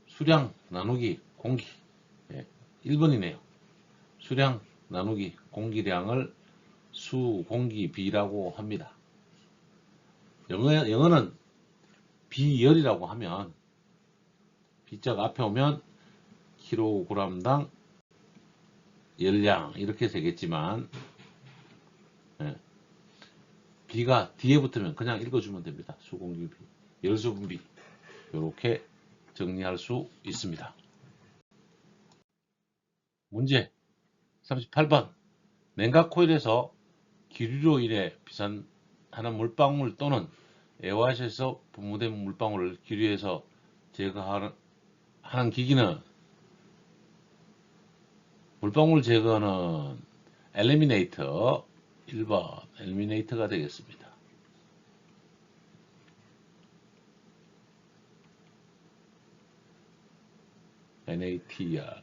수량 나누기 공기 1번이네요. 수량 나누기 공기량을 수, 공기, 비라고 합니다. 영어는 비열이라고 하면 비자가 앞에 오면 킬로그램당 열량 이렇게 되겠지만 비가 뒤에 붙으면 그냥 읽어주면 됩니다. 수공기 비, 열수분비 이렇게 정리할 수 있습니다. 문제 38번 냉각 코일에서 기류로 인해 비산하는 물방울 또는 에어워셔에서 분무된 물방울을 기류에서 제거하는 기기는 물방울 제거는 eliminate 1번 eliminate가 되겠습니다. NATR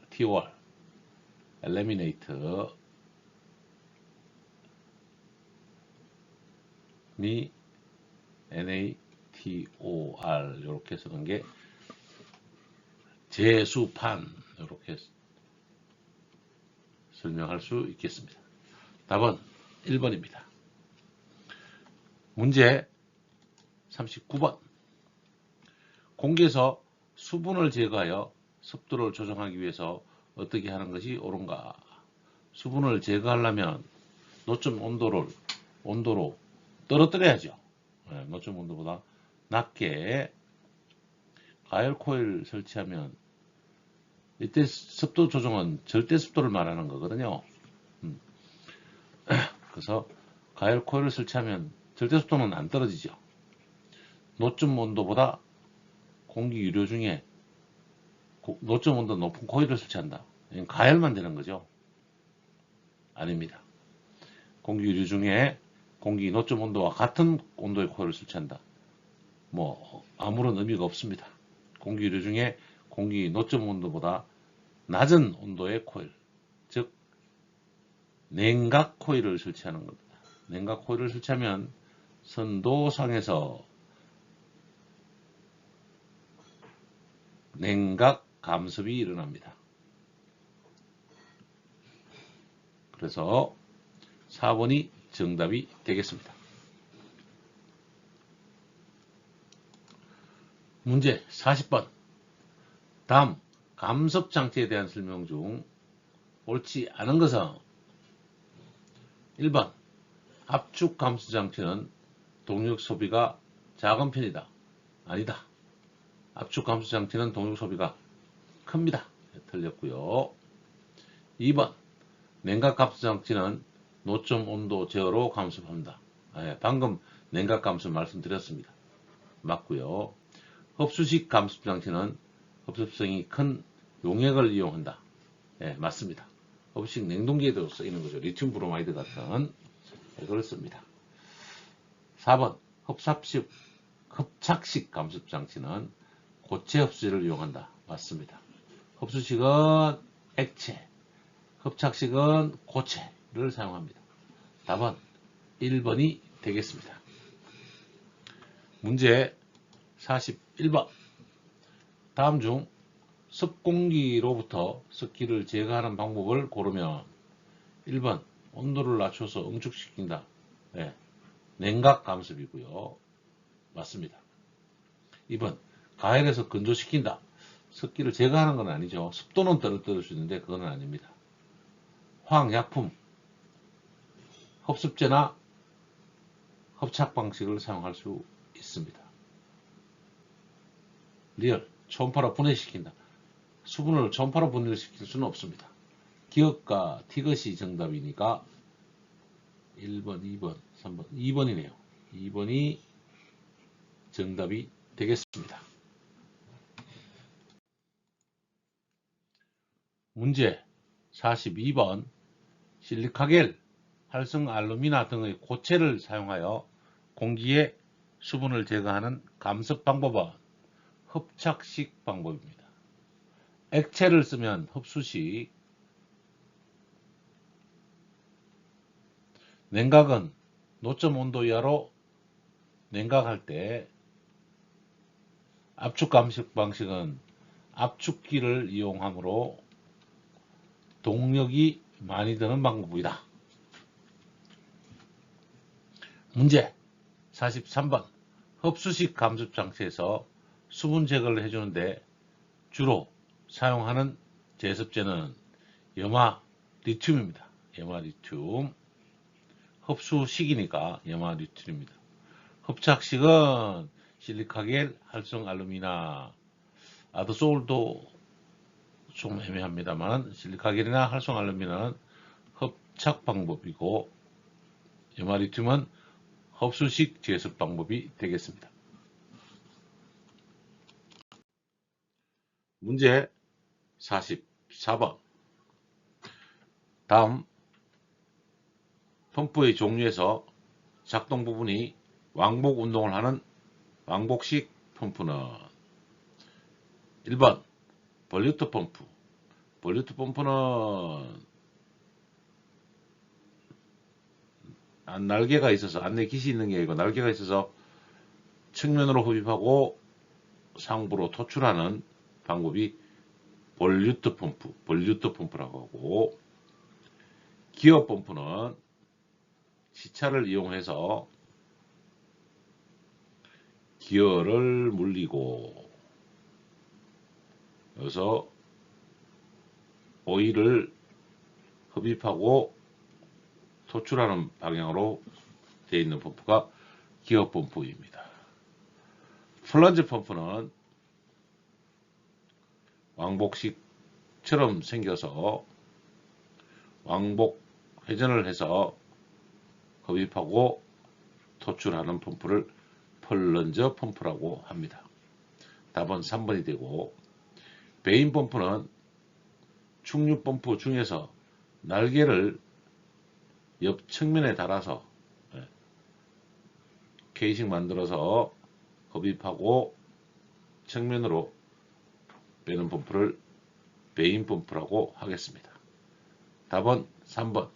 eliminate 미 NATOR 이렇게 쓰는 게 제수판 이렇게 설명할 수 있겠습니다. 답은 1번입니다. 문제 39번. 공기에서 수분을 제거하여 습도를 조정하기 위해서 어떻게 하는 것이 옳은가? 수분을 제거하려면 노점 온도로 떨어뜨려야죠. 노점 온도보다 낮게 가열 코일 설치하면 이때 습도 조정은 절대 습도를 말하는 거거든요. 그래서 가열 코일을 설치하면 절대 습도는 안 떨어지죠. 노점 온도보다 공기 유료 중에 노점 온도 높은 코일을 설치한다. 가열만 되는 거죠. 아닙니다. 공기 유료 중에 공기 노점 온도와 같은 온도의 코일을 설치한다. 뭐 아무런 의미가 없습니다. 공기 유료 중에 공기 노점 온도보다 낮은 온도의 코일, 즉 냉각 코일을 설치하는 겁니다. 냉각 코일을 설치하면 선도상에서 냉각 감습이 일어납니다. 그래서 4번이 정답이 되겠습니다. 문제 40번. 다음 감습장치에 대한 설명 중 옳지 않은 것은 1번 압축감수장치는 동력 소비가 작은 편이다. 아니다. 압축감수장치는 동력 소비가 큽니다. 틀렸고요. 2번 냉각감수장치는 노점 온도 제어로 감습합니다. 방금 냉각감수 말씀드렸습니다. 맞고요. 흡수식 감습장치는 흡습성이 큰 용액을 이용한다. 맞습니다. 흡수식 냉동기에도 쓰이는 거죠. 리튬 브로마이드 같은 이걸 씁니다. 4번 흡착식 감습장치는 고체 흡수제를 이용한다. 맞습니다. 흡수식은 액체, 흡착식은 고체를 사용합니다. 답은 1번이 되겠습니다. 문제 41번. 다음 중 습공기로부터 습기를 제거하는 방법을 고르면 1번 온도를 낮춰서 응축시킨다. 냉각 감습이고요. 맞습니다. 2번 가열해서 건조시킨다. 습기를 제거하는 건 아니죠. 습도는 떨어뜨릴 수 있는데 그건 아닙니다. 화학약품, 흡습제나 흡착 방식을 사용할 수 있습니다. 리얼, 초음파로 분해시킨다. 수분을 초음파로 분해시킬 수는 없습니다. 기억과 티것이 정답이니까 1번, 2번, 3번, 2번이네요. 2번이 정답이 되겠습니다. 문제 42번. 실리카겔, 활성 알루미나 등의 고체를 사용하여 공기의 수분을 제거하는 감습 방법은 흡착식 방법입니다. 액체를 쓰면 흡수식, 냉각은 노점 온도 이하로 냉각할 때, 압축 감습 방식은 압축기를 이용하므로 동력이 많이 드는 방법이다. 문제 43번. 흡수식 감습 장치에서 수분 제거를 해주는데 주로 사용하는 제습제는 염화 리튬입니다. 염화 리튬. 흡수식이니까 염화 리튬입니다. 흡착식은 실리카겔, 활성 알루미나, 아드소울도 좀 애매합니다만 실리카겔이나 활성 알루미나는 흡착 방법이고 염화 리튬은 흡수식 제습 방법이 되겠습니다. 문제 44번. 다음 펌프의 종류에서 작동 부분이 왕복 운동을 하는 왕복식 펌프는 1번 볼류트 펌프. 볼류트 펌프는 날개가 있어서 안내 깃이 있는 게 아니고 날개가 있어서 측면으로 흡입하고 상부로 토출하는 방법이 볼류트 펌프라고 하고, 기어 펌프는 시차를 이용해서 기어를 물리고 여기서 오일을 흡입하고 토출하는 방향으로 되어 있는 펌프가 기어 펌프입니다. 플런지 펌프는 왕복식처럼 생겨서 왕복 회전을 해서 흡입하고 토출하는 펌프를 플런저 펌프라고 합니다. 답은 3번이 되고, 베인 펌프는 충류 펌프 중에서 날개를 옆 측면에 달아서 케이싱 만들어서 흡입하고 측면으로 빼는 펌프를 베인 펌프라고 하겠습니다. 답은 3번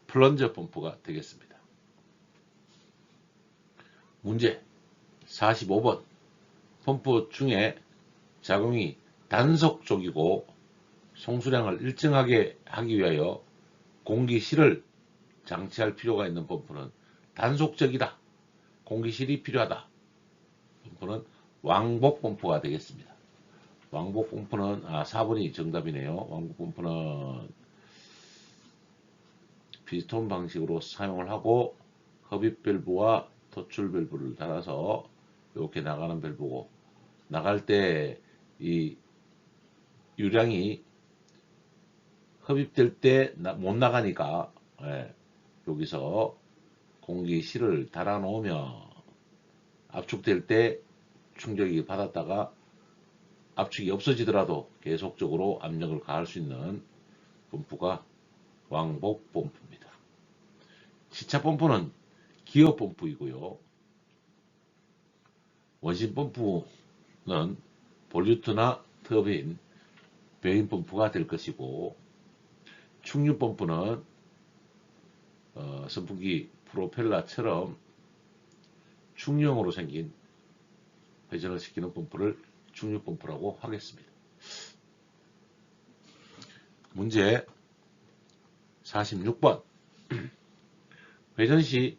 플런저 펌프가 되겠습니다. 문제 45번. 펌프 중에 작용이 단속 쪽이고 송수량을 일정하게 하기 위하여 공기실을 장치할 필요가 있는 펌프는 단속적이다. 공기실이 필요하다. 펌프는 왕복 펌프가 되겠습니다. 왕복 펌프는 4번이 정답이네요. 왕복 펌프는 피스톤 방식으로 사용을 하고 흡입 밸브와 토출 밸브를 달아서 이렇게 나가는 밸브고, 나갈 때 이 유량이 흡입될 때 못 나가니까 여기서 공기실을 달아 놓으면 압축될 때 충격이 받았다가 압축이 없어지더라도 계속적으로 압력을 가할 수 있는 펌프가 왕복 펌프입니다. 시차 펌프는 기어 펌프이고요. 원심 펌프는 볼류트나 터빈, 베인 펌프가 될 것이고, 충류 펌프는 선풍기 프로펠러처럼 충류형으로 생긴 회전을 시키는 펌프를 충류 펌프라고 하겠습니다. 문제 46번. 회전 시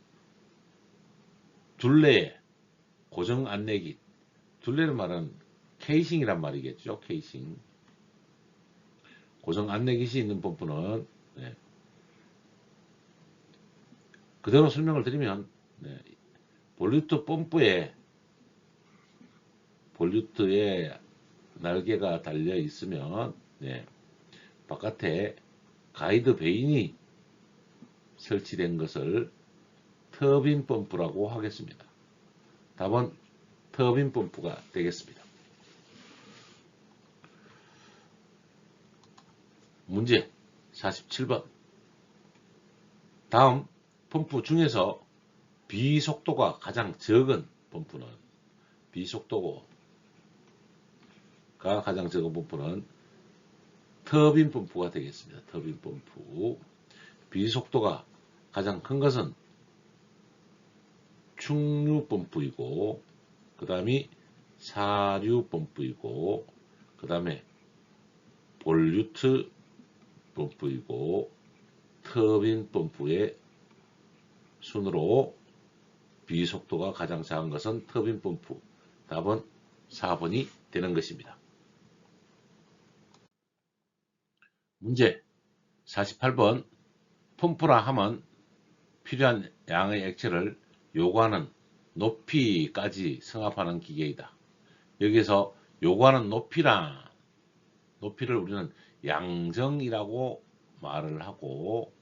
둘레에 고정 안내기, 둘레를 말하는 케이싱이란 말이겠죠. 케이싱. 고정 안내깃이 있는 펌프는 그대로 설명을 드리면 볼류트 펌프에 볼류트에 날개가 달려 있으면 바깥에 가이드 베인이 설치된 것을 터빈 펌프라고 하겠습니다. 답은 터빈 펌프가 되겠습니다. 문제 47번. 다음 펌프 중에서 비속도가 가장 적은 펌프는, 비속도가 가장 적은 펌프는 터빈 펌프가 되겠습니다. 터빈 펌프. 비속도가 가장 큰 것은 충류 펌프이고, 그 다음이 사류 펌프이고, 그 다음에 볼류트 펌프이고, 터빈 펌프의 순으로 비속도가 가장 작은 것은 터빈 펌프. 답은 4번이 되는 것입니다. 문제 48번. 펌프라 하면 필요한 양의 액체를 요구하는 높이까지 성합하는 기계이다. 여기서 요구하는 높이를 우리는 양정이라고 말을 하고,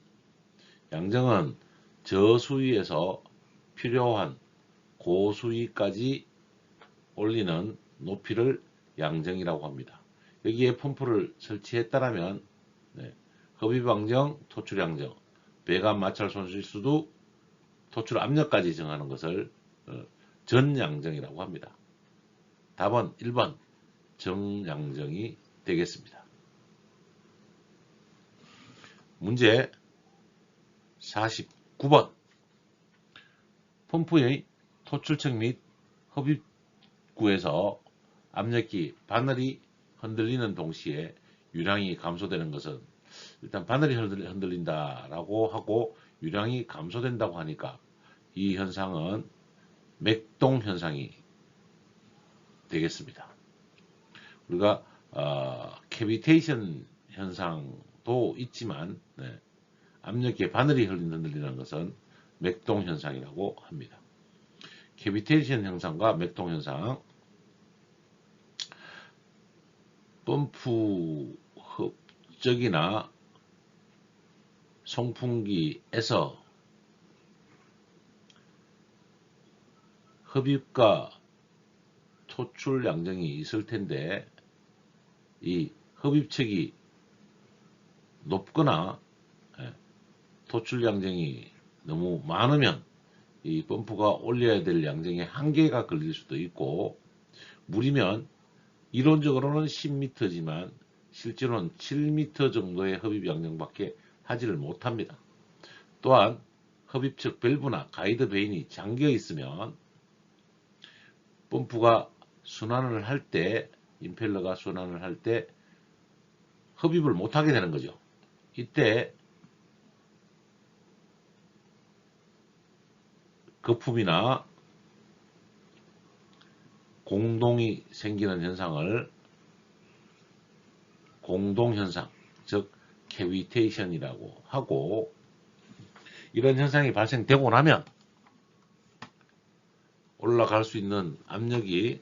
양정은 저수위에서 필요한 고수위까지 올리는 높이를 양정이라고 합니다. 여기에 펌프를 설치했다라면 흡입양정, 토출양정, 배관 마찰 손실수도 토출 압력까지 정하는 것을 전양정이라고 합니다. 답은 1번 정양정이 되겠습니다. 문제 49번. 펌프의 토출척 및 흡입구에서 압력기 바늘이 흔들리는 동시에 유량이 감소되는 것은, 일단 바늘이 흔들린다라고 하고 유량이 감소된다고 하니까 이 현상은 맥동 현상이 되겠습니다. 우리가 캐비테이션 현상도 있지만 압력기에 바늘이 흔들리는 것은 맥동 현상이라고 합니다. 캐비테이션 현상과 맥동 현상, 펌프 흡적이나 송풍기에서 흡입과 토출 양정이 있을 텐데, 이 흡입척이 높거나 토출 양정이 너무 많으면 이 펌프가 올려야 될 양정에 한계가 걸릴 수도 있고, 무리면 이론적으로는 10m지만 실제로는 7m 정도의 흡입 양정밖에 하지를 못합니다. 또한 흡입척 밸브나 가이드 베인이 잠겨 있으면 펌프가 순환을 할 때, 임펠러가 순환을 할 때 흡입을 못하게 되는 거죠. 이때 거품이나 공동이 생기는 현상을 공동현상, 즉 캐비테이션이라고 하고, 이런 현상이 발생되고 나면 올라갈 수 있는 압력이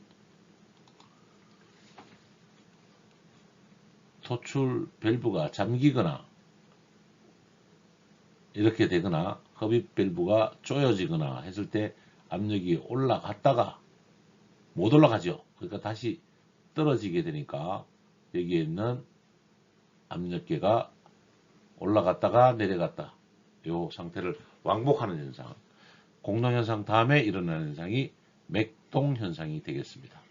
토출 밸브가 잠기거나 이렇게 되거나 흡입 밸브가 조여지거나 했을 때 압력이 올라갔다가 못 올라가죠. 그러니까 다시 떨어지게 되니까 여기에 있는 압력계가 올라갔다가 내려갔다, 이 상태를 왕복하는 현상, 공동현상 다음에 일어나는 현상이 맥동현상이 되겠습니다.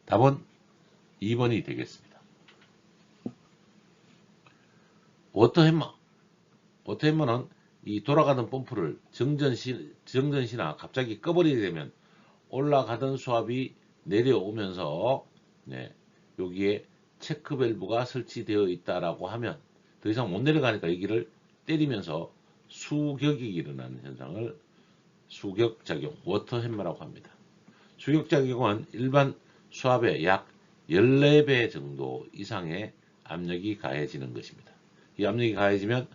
답은 2번이 되겠습니다. 워터햄머. 워터햄머는 이 돌아가던 펌프를 정전시나 갑자기 꺼버리게 되면 올라가던 수압이 내려오면서 여기에 체크 밸브가 설치되어 있다라고 하면 더 이상 못 내려가니까 여기를 때리면서 수격이 일어나는 현상을 수격작용, 워터햄머라고 합니다. 수격작용은 일반 수압의 약 14배 정도 이상의 압력이 가해지는 것입니다. 이 압력이 가해지면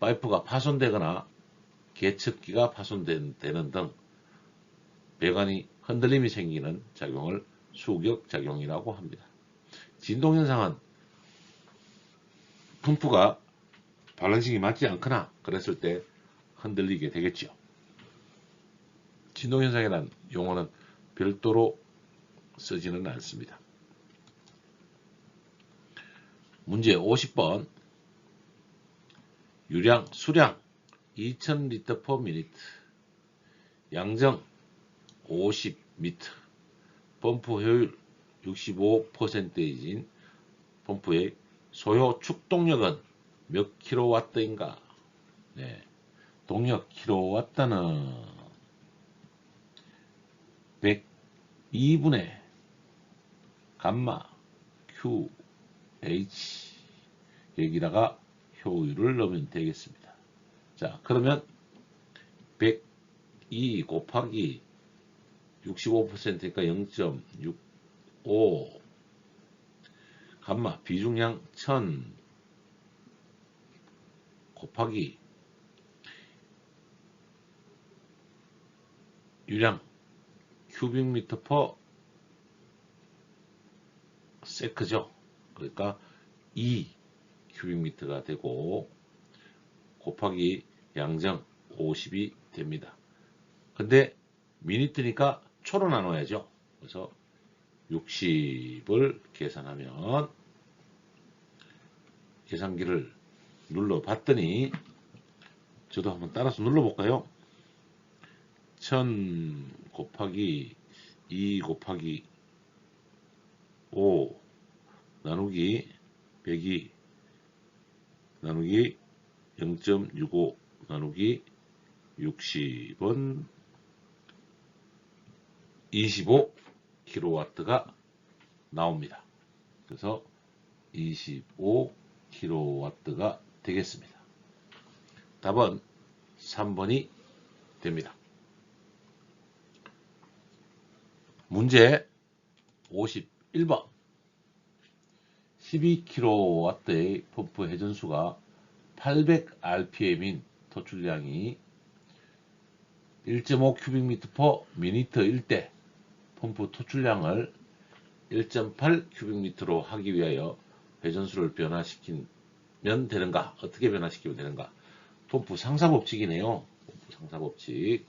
파이프가 파손되거나 개척기가 파손되는 등 배관이 흔들림이 생기는 작용을 수격작용이라고 합니다. 진동현상은 펌프가 밸런싱이 맞지 않거나 그랬을 때 흔들리게 되겠죠. 진동현상이라는 용어는 별도로 쓰지는 않습니다. 문제 50번. 유량, 수량 2000L per minute, 양정 50m, 펌프 효율 65%인 펌프의 소요 축동력은 몇 킬로와트인가? 동력 킬로와트는 102분의 감마 Q H, 여기다가 효율을 넣으면 되겠습니다. 자, 그러면 102 곱하기 65%니까 0.65 감마 비중량 1000 곱하기 유량 큐빅미터 퍼 세크죠. 그러니까 2 큐빅미터가 되고 곱하기 양정 50이 됩니다. 근데 미니트니까 초로 나눠야죠. 그래서 60을 계산하면 계산기를 눌러봤더니 저도 한번 따라서 눌러볼까요? 1000 곱하기 2 곱하기 5 나누기 102 나누기 0.65 나누기 60은 25kW가 나옵니다. 그래서 25kW가 되겠습니다. 답은 3번이 됩니다. 문제 51번 12kW의 펌프 회전수가 800rpm인 토출량이 1.5 큐빅미터/미니터일 때 펌프 토출량을 1.8 큐빅미터로 하기 위하여 회전수를 변화시키면 되는가? 어떻게 변화시키면 되는가? 펌프 상사법칙이네요. 펌프 상사법칙.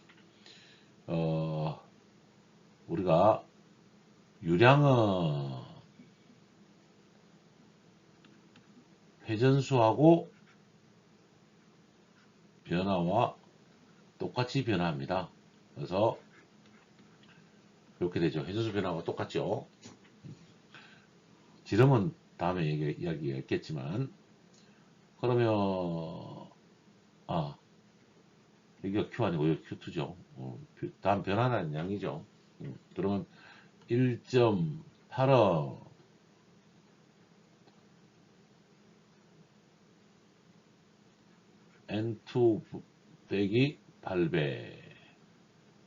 우리가 유량은 회전수하고 변화와 똑같이 변화합니다. 그래서 이렇게 되죠. 회전수 변화가 똑같죠. 지름은 다음에 이야기했겠지만, 그러면 여기가 Q 아니고 여기 Q2죠. 다음 변화는 양이죠. 그러면 1.8은 N2 빼기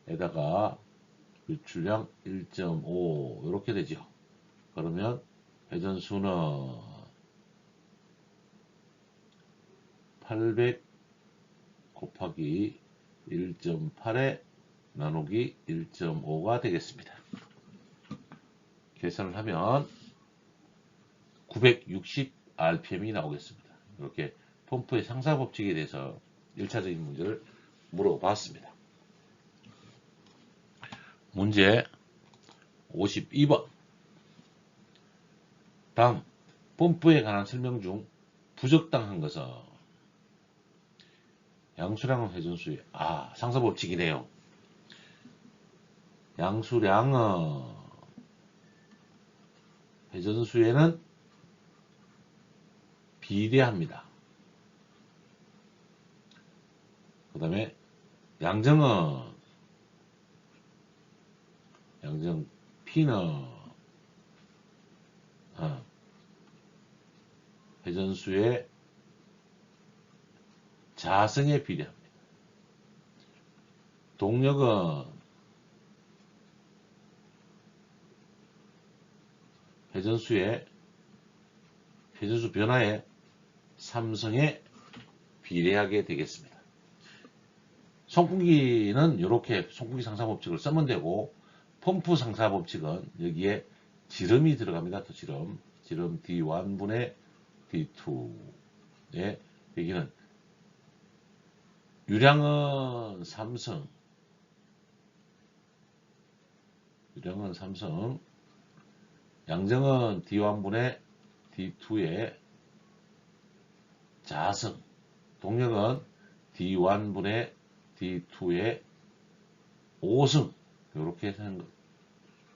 8배에다가 유출량 1.5 이렇게 되죠. 그러면 회전수는 800 곱하기 1.8에 나누기 1.5가 되겠습니다. 계산을 하면 960rpm이 나오겠습니다. 이렇게 펌프의 상사법칙에 대해서 1차적인 문제를 물어봤습니다. 문제 52번 다음 펌프에 관한 설명 중 부적당한 것은 양수량은 회전수의 상사법칙이네요. 양수량은 회전수에는 비례합니다. 그 다음에 양정 P는 회전수의 자성에 비례합니다. 동력은 회전수 변화의 삼성에 비례하게 되겠습니다. 송풍기는 이렇게 송풍기 상사법칙을 쓰면 되고, 펌프 상사법칙은 여기에 지름이 들어갑니다. 또 지름 D1분의 D2의 여기는 유량은 삼성, 양정은 D1분의 D2의 자성, 동력은 D1분의 D2의 5승, 이렇게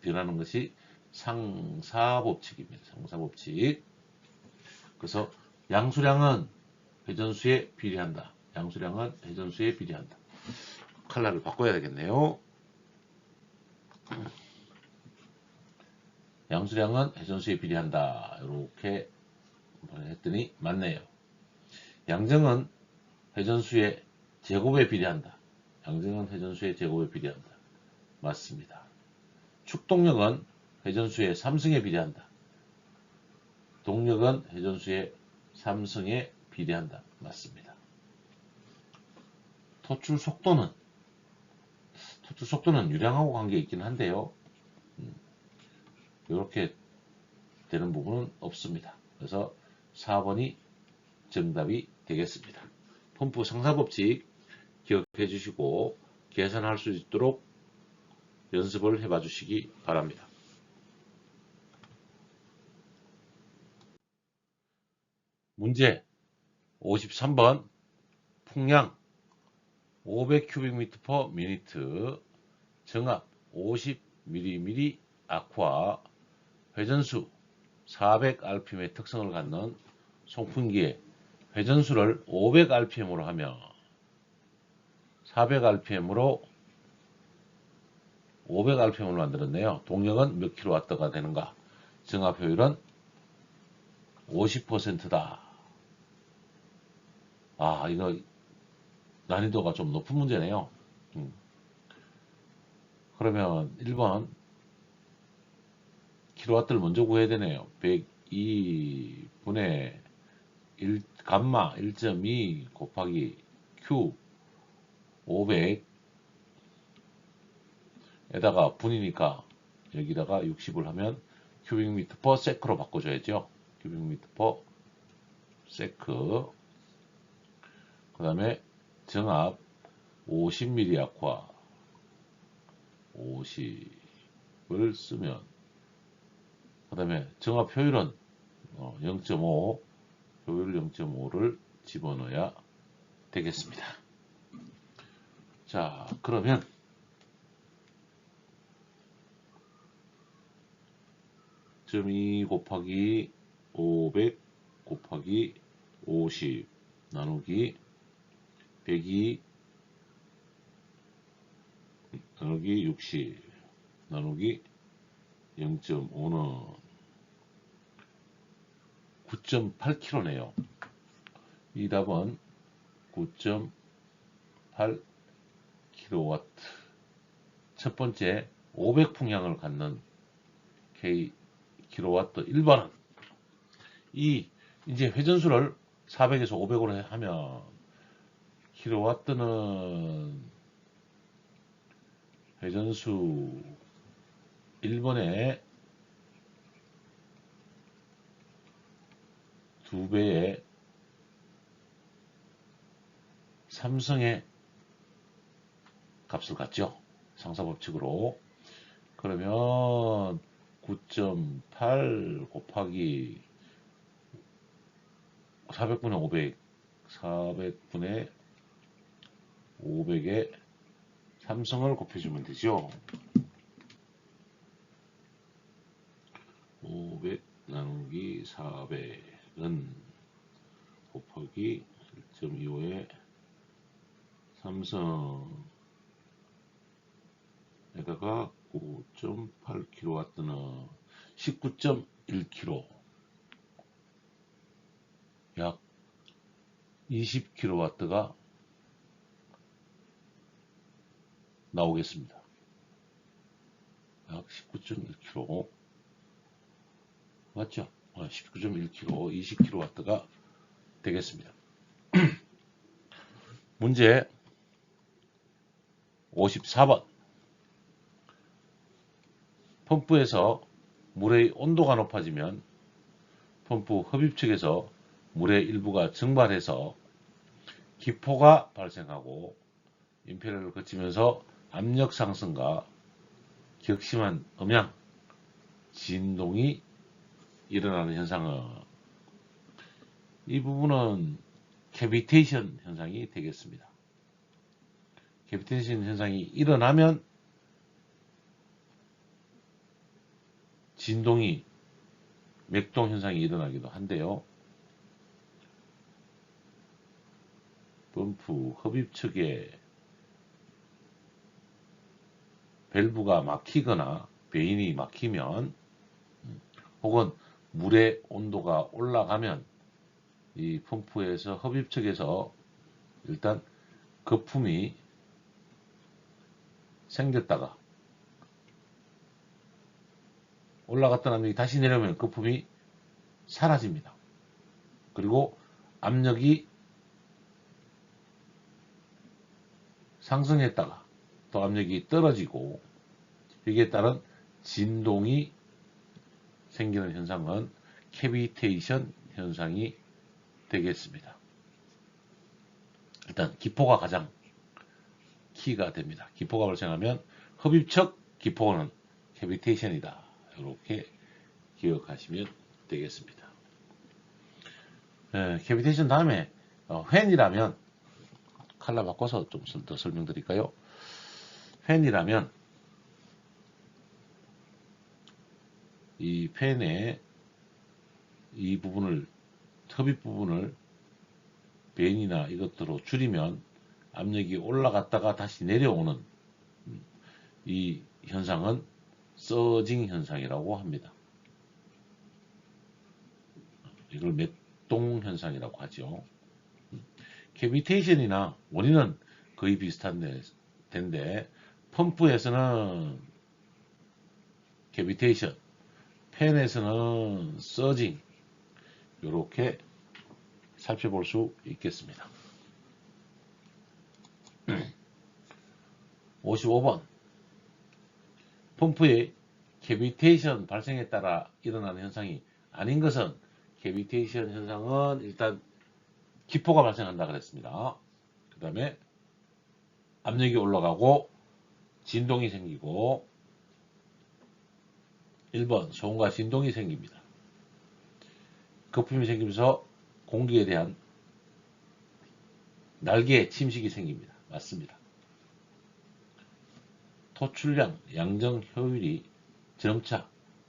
변하는 것이 상사법칙입니다. 상사법칙. 그래서 양수량은 회전수에 비례한다. 컬러를 바꿔야 되겠네요. 양수량은 회전수에 비례한다. 이렇게 했더니 맞네요. 양정은 회전수의 제곱에 비례한다. 맞습니다. 축동력은 회전수의 3승에 비례한다. 동력은 회전수의 3승에 비례한다. 맞습니다. 토출 속도는 유량하고 관계 있긴 한데요. 이렇게 되는 부분은 없습니다. 그래서 4번이 정답이 되겠습니다. 펌프 상사법칙 기억해 주시고 계산할 수 있도록 연습을 해봐 주시기 바랍니다. 문제 53번 풍량 500큐빅미터/미니트, 정압 50mm 아쿠아, 회전수 400rpm의 특성을 갖는 송풍기에 회전수를 500rpm으로 하며 400rpm으로 500rpm으로 만들었네요. 동력은 몇 킬로와트가 되는가? 정압 효율은 50%다. 아, 이거 난이도가 좀 높은 문제네요. 그러면 1번 킬로와트를 먼저 구해야 되네요. 102분의 1, 감마 1.2 곱하기 Q 500에다가 분이니까 여기다가 60을 하면 큐빅미터 퍼 세크로 바꿔줘야죠. 큐빅미터 퍼 세크. 그 다음에 정압 50mm 아쿠아 50을 쓰면, 그 다음에 정압 효율은 0.5, 효율 0.5를 집어넣어야 되겠습니다. 자, 그러면 0.2 곱하기 500 곱하기 50 나누기 102 나누기 60 나누기 0.5는 9.8kg네요. 이 답은 9.8kW. 첫 번째 500풍량을 갖는 kW 1번은 이제 회전수를 400에서 500으로 하면 킬로와트는 회전수 1번에 2배의 삼성의 값을 갖죠. 상사법칙으로. 그러면 9.8 곱하기 400분의 500, 400분의 500에 삼성을 곱해주면 되죠. 500 나누기 400은 곱하기 1.25에 삼성에다가 9.8kW는 19.1kW, 약 20kW가 나오겠습니다. 약 19.1kW 맞죠? 19.1kW, 20kW가 되겠습니다. 문제 54번. 펌프에서 물의 온도가 높아지면 펌프 흡입측에서 물의 일부가 증발해서 기포가 발생하고 임페러를 거치면서 압력 상승과 격심한 음양, 진동이 일어나는 현상은, 이 부분은 캐비테이션 현상이 되겠습니다. 캐비테이션 현상이 일어나면 진동이, 맥동 현상이 일어나기도 한데요. 펌프 흡입측에 밸브가 막히거나 베인이 막히면, 혹은 물의 온도가 올라가면 이 펌프에서 흡입측에서 일단 거품이 생겼다가 올라갔던 압력이 다시 내려오면 거품이 사라집니다. 그리고 압력이 상승했다가 또 압력이 떨어지고, 여기에 따른 진동이 생기는 현상은 캐비테이션 현상이 되겠습니다. 일단 기포가 가장 키가 됩니다. 기포가 발생하면 흡입측 기포는 캐비테이션이다. 이렇게 기억하시면 되겠습니다. 캐비테이션 다음에 팬이라면 컬러 바꿔서 좀 더 설명드릴까요? 팬이라면 이 팬의 이 부분을 흡입 부분을 벤이나 이것들로 줄이면 압력이 올라갔다가 다시 내려오는 이 현상은 서징 현상이라고 합니다. 이걸 맥동 현상이라고 하죠. 캐비테이션이나 원인은 거의 비슷한데 펌프에서는 캐비테이션, 팬에서는 서징 이렇게 살펴볼 수 있겠습니다. 55번 펌프의 캐비테이션 발생에 따라 일어나는 현상이 아닌 것은 캐비테이션 현상은 일단 기포가 발생한다 그랬습니다. 그 다음에 압력이 올라가고 진동이 생기고 1번 소음과 진동이 생깁니다. 거품이 생기면서 공기에 대한 날개 침식이 생깁니다. 맞습니다. 토출량, 양정 효율이 점차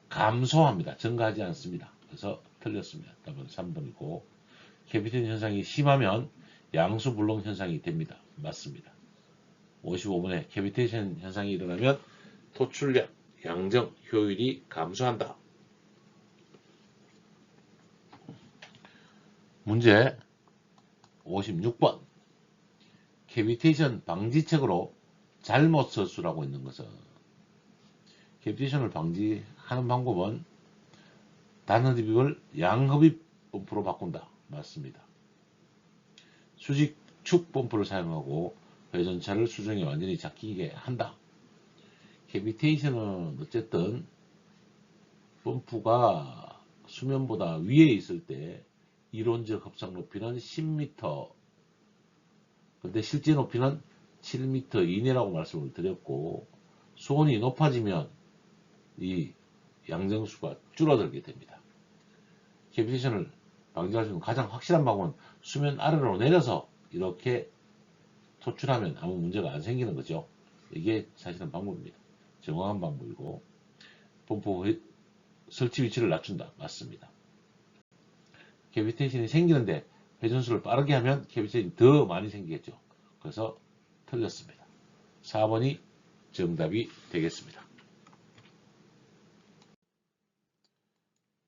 감소합니다. 증가하지 않습니다. 그래서 틀렸습니다. 답은 3번이고 캐비테이션 현상이 심하면 양수불능 현상이 됩니다. 맞습니다. 55번에 캐비테이션 현상이 일어나면 토출량, 양정 효율이 감소한다. 문제 56번 캐비테이션 방지책으로 잘못 서술하고 있는 것은 캐비테이션을 방지하는 방법은 단흡입을 양흡입 펌프로 바꾼다. 맞습니다. 수직축 펌프를 사용하고 회전차를 수정에 완전히 잡히게 한다. 캐비테이션은 어쨌든 펌프가 수면보다 위에 있을 때 이론적 협상 높이는 10m 근데 실제 높이는 7m 이내라고 말씀을 드렸고 수온이 높아지면 이 양정수가 줄어들게 됩니다. 캐비테이션을 방지할 수 있는 가장 확실한 방법은 수면 아래로 내려서 이렇게 토출하면 아무 문제가 안 생기는 거죠. 이게 사실은 방법입니다. 정확한 방법이고 펌프 설치 위치를 낮춘다. 맞습니다. 캐비테이션이 생기는데 회전수를 빠르게 하면 캐비테이션이 더 많이 생기겠죠. 그래서 틀렸습니다. 4번이 정답이 되겠습니다.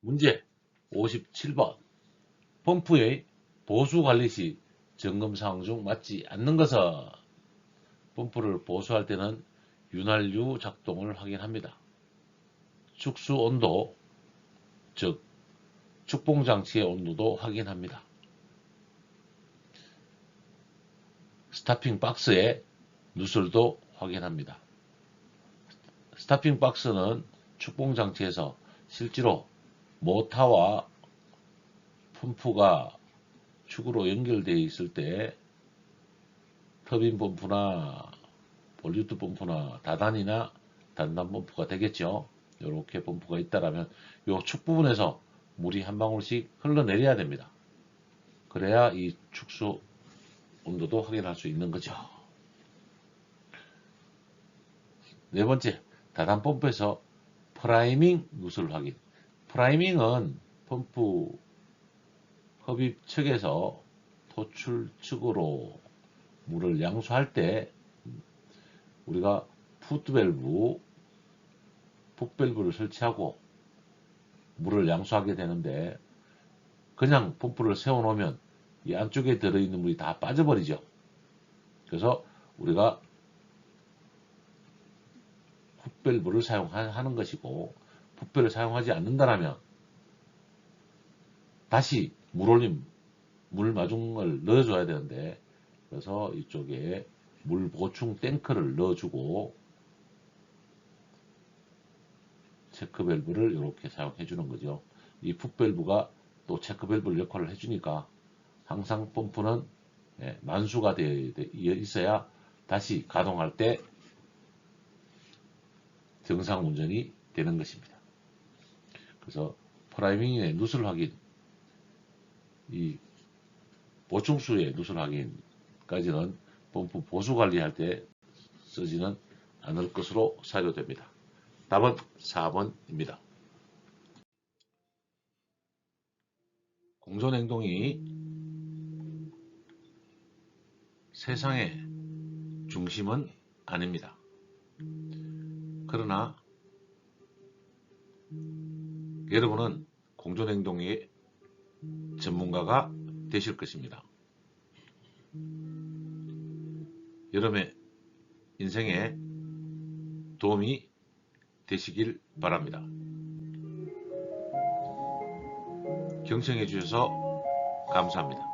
문제 57번 펌프의 보수관리 시 점검 사항 중 맞지 않는 것은 펌프를 보수할 때는 윤활유 작동을 확인합니다. 축수 온도, 즉 축봉장치의 온도도 확인합니다. 스타핑 박스의 누설도 확인합니다. 스타핑 박스는 축봉장치에서 실제로 모터와 펌프가 축으로 연결되어 있을 때 터빈 펌프나 볼리우드 펌프나 다단이나 단단 펌프가 되겠죠. 이렇게 펌프가 있다라면 이 축 부분에서 물이 한 방울씩 흘러내려야 됩니다. 그래야 이 축수 온도도 확인할 수 있는 거죠. 네 번째, 다단 펌프에서 프라이밍 누설 확인. 프라이밍은 펌프 흡입 측에서 토출 측으로 물을 양수할 때 우리가 풋밸브, 풋밸브를 설치하고 물을 양수하게 되는데 그냥 펌프를 세워놓으면 이 안쪽에 들어있는 물이 다 빠져버리죠. 그래서 우리가 풋밸브를 사용하는 것이고 풋밸을 사용하지 않는다면 다시 물올림, 물 마중을 넣어줘야 되는데 그래서 이쪽에 물 보충 탱크를 넣어주고 체크밸브를 이렇게 사용해 주는 거죠. 이 풋밸브가 또 체크밸브를 역할을 해주니까 항상 펌프는 만수가 되어 있어야 다시 가동할 때 정상 운전이 되는 것입니다. 그래서 프라이밍의 누설 확인, 이 보충수의 누설 확인까지는 펌프 보수 관리할 때 쓰지는 않을 것으로 사료됩니다. 답은 4번입니다. 공존행동이 세상의 중심은 아닙니다. 그러나 여러분은 공존행동의 전문가가 되실 것입니다. 여러분의 인생에 도움이 되시길 바랍니다. 경청해 주셔서 감사합니다.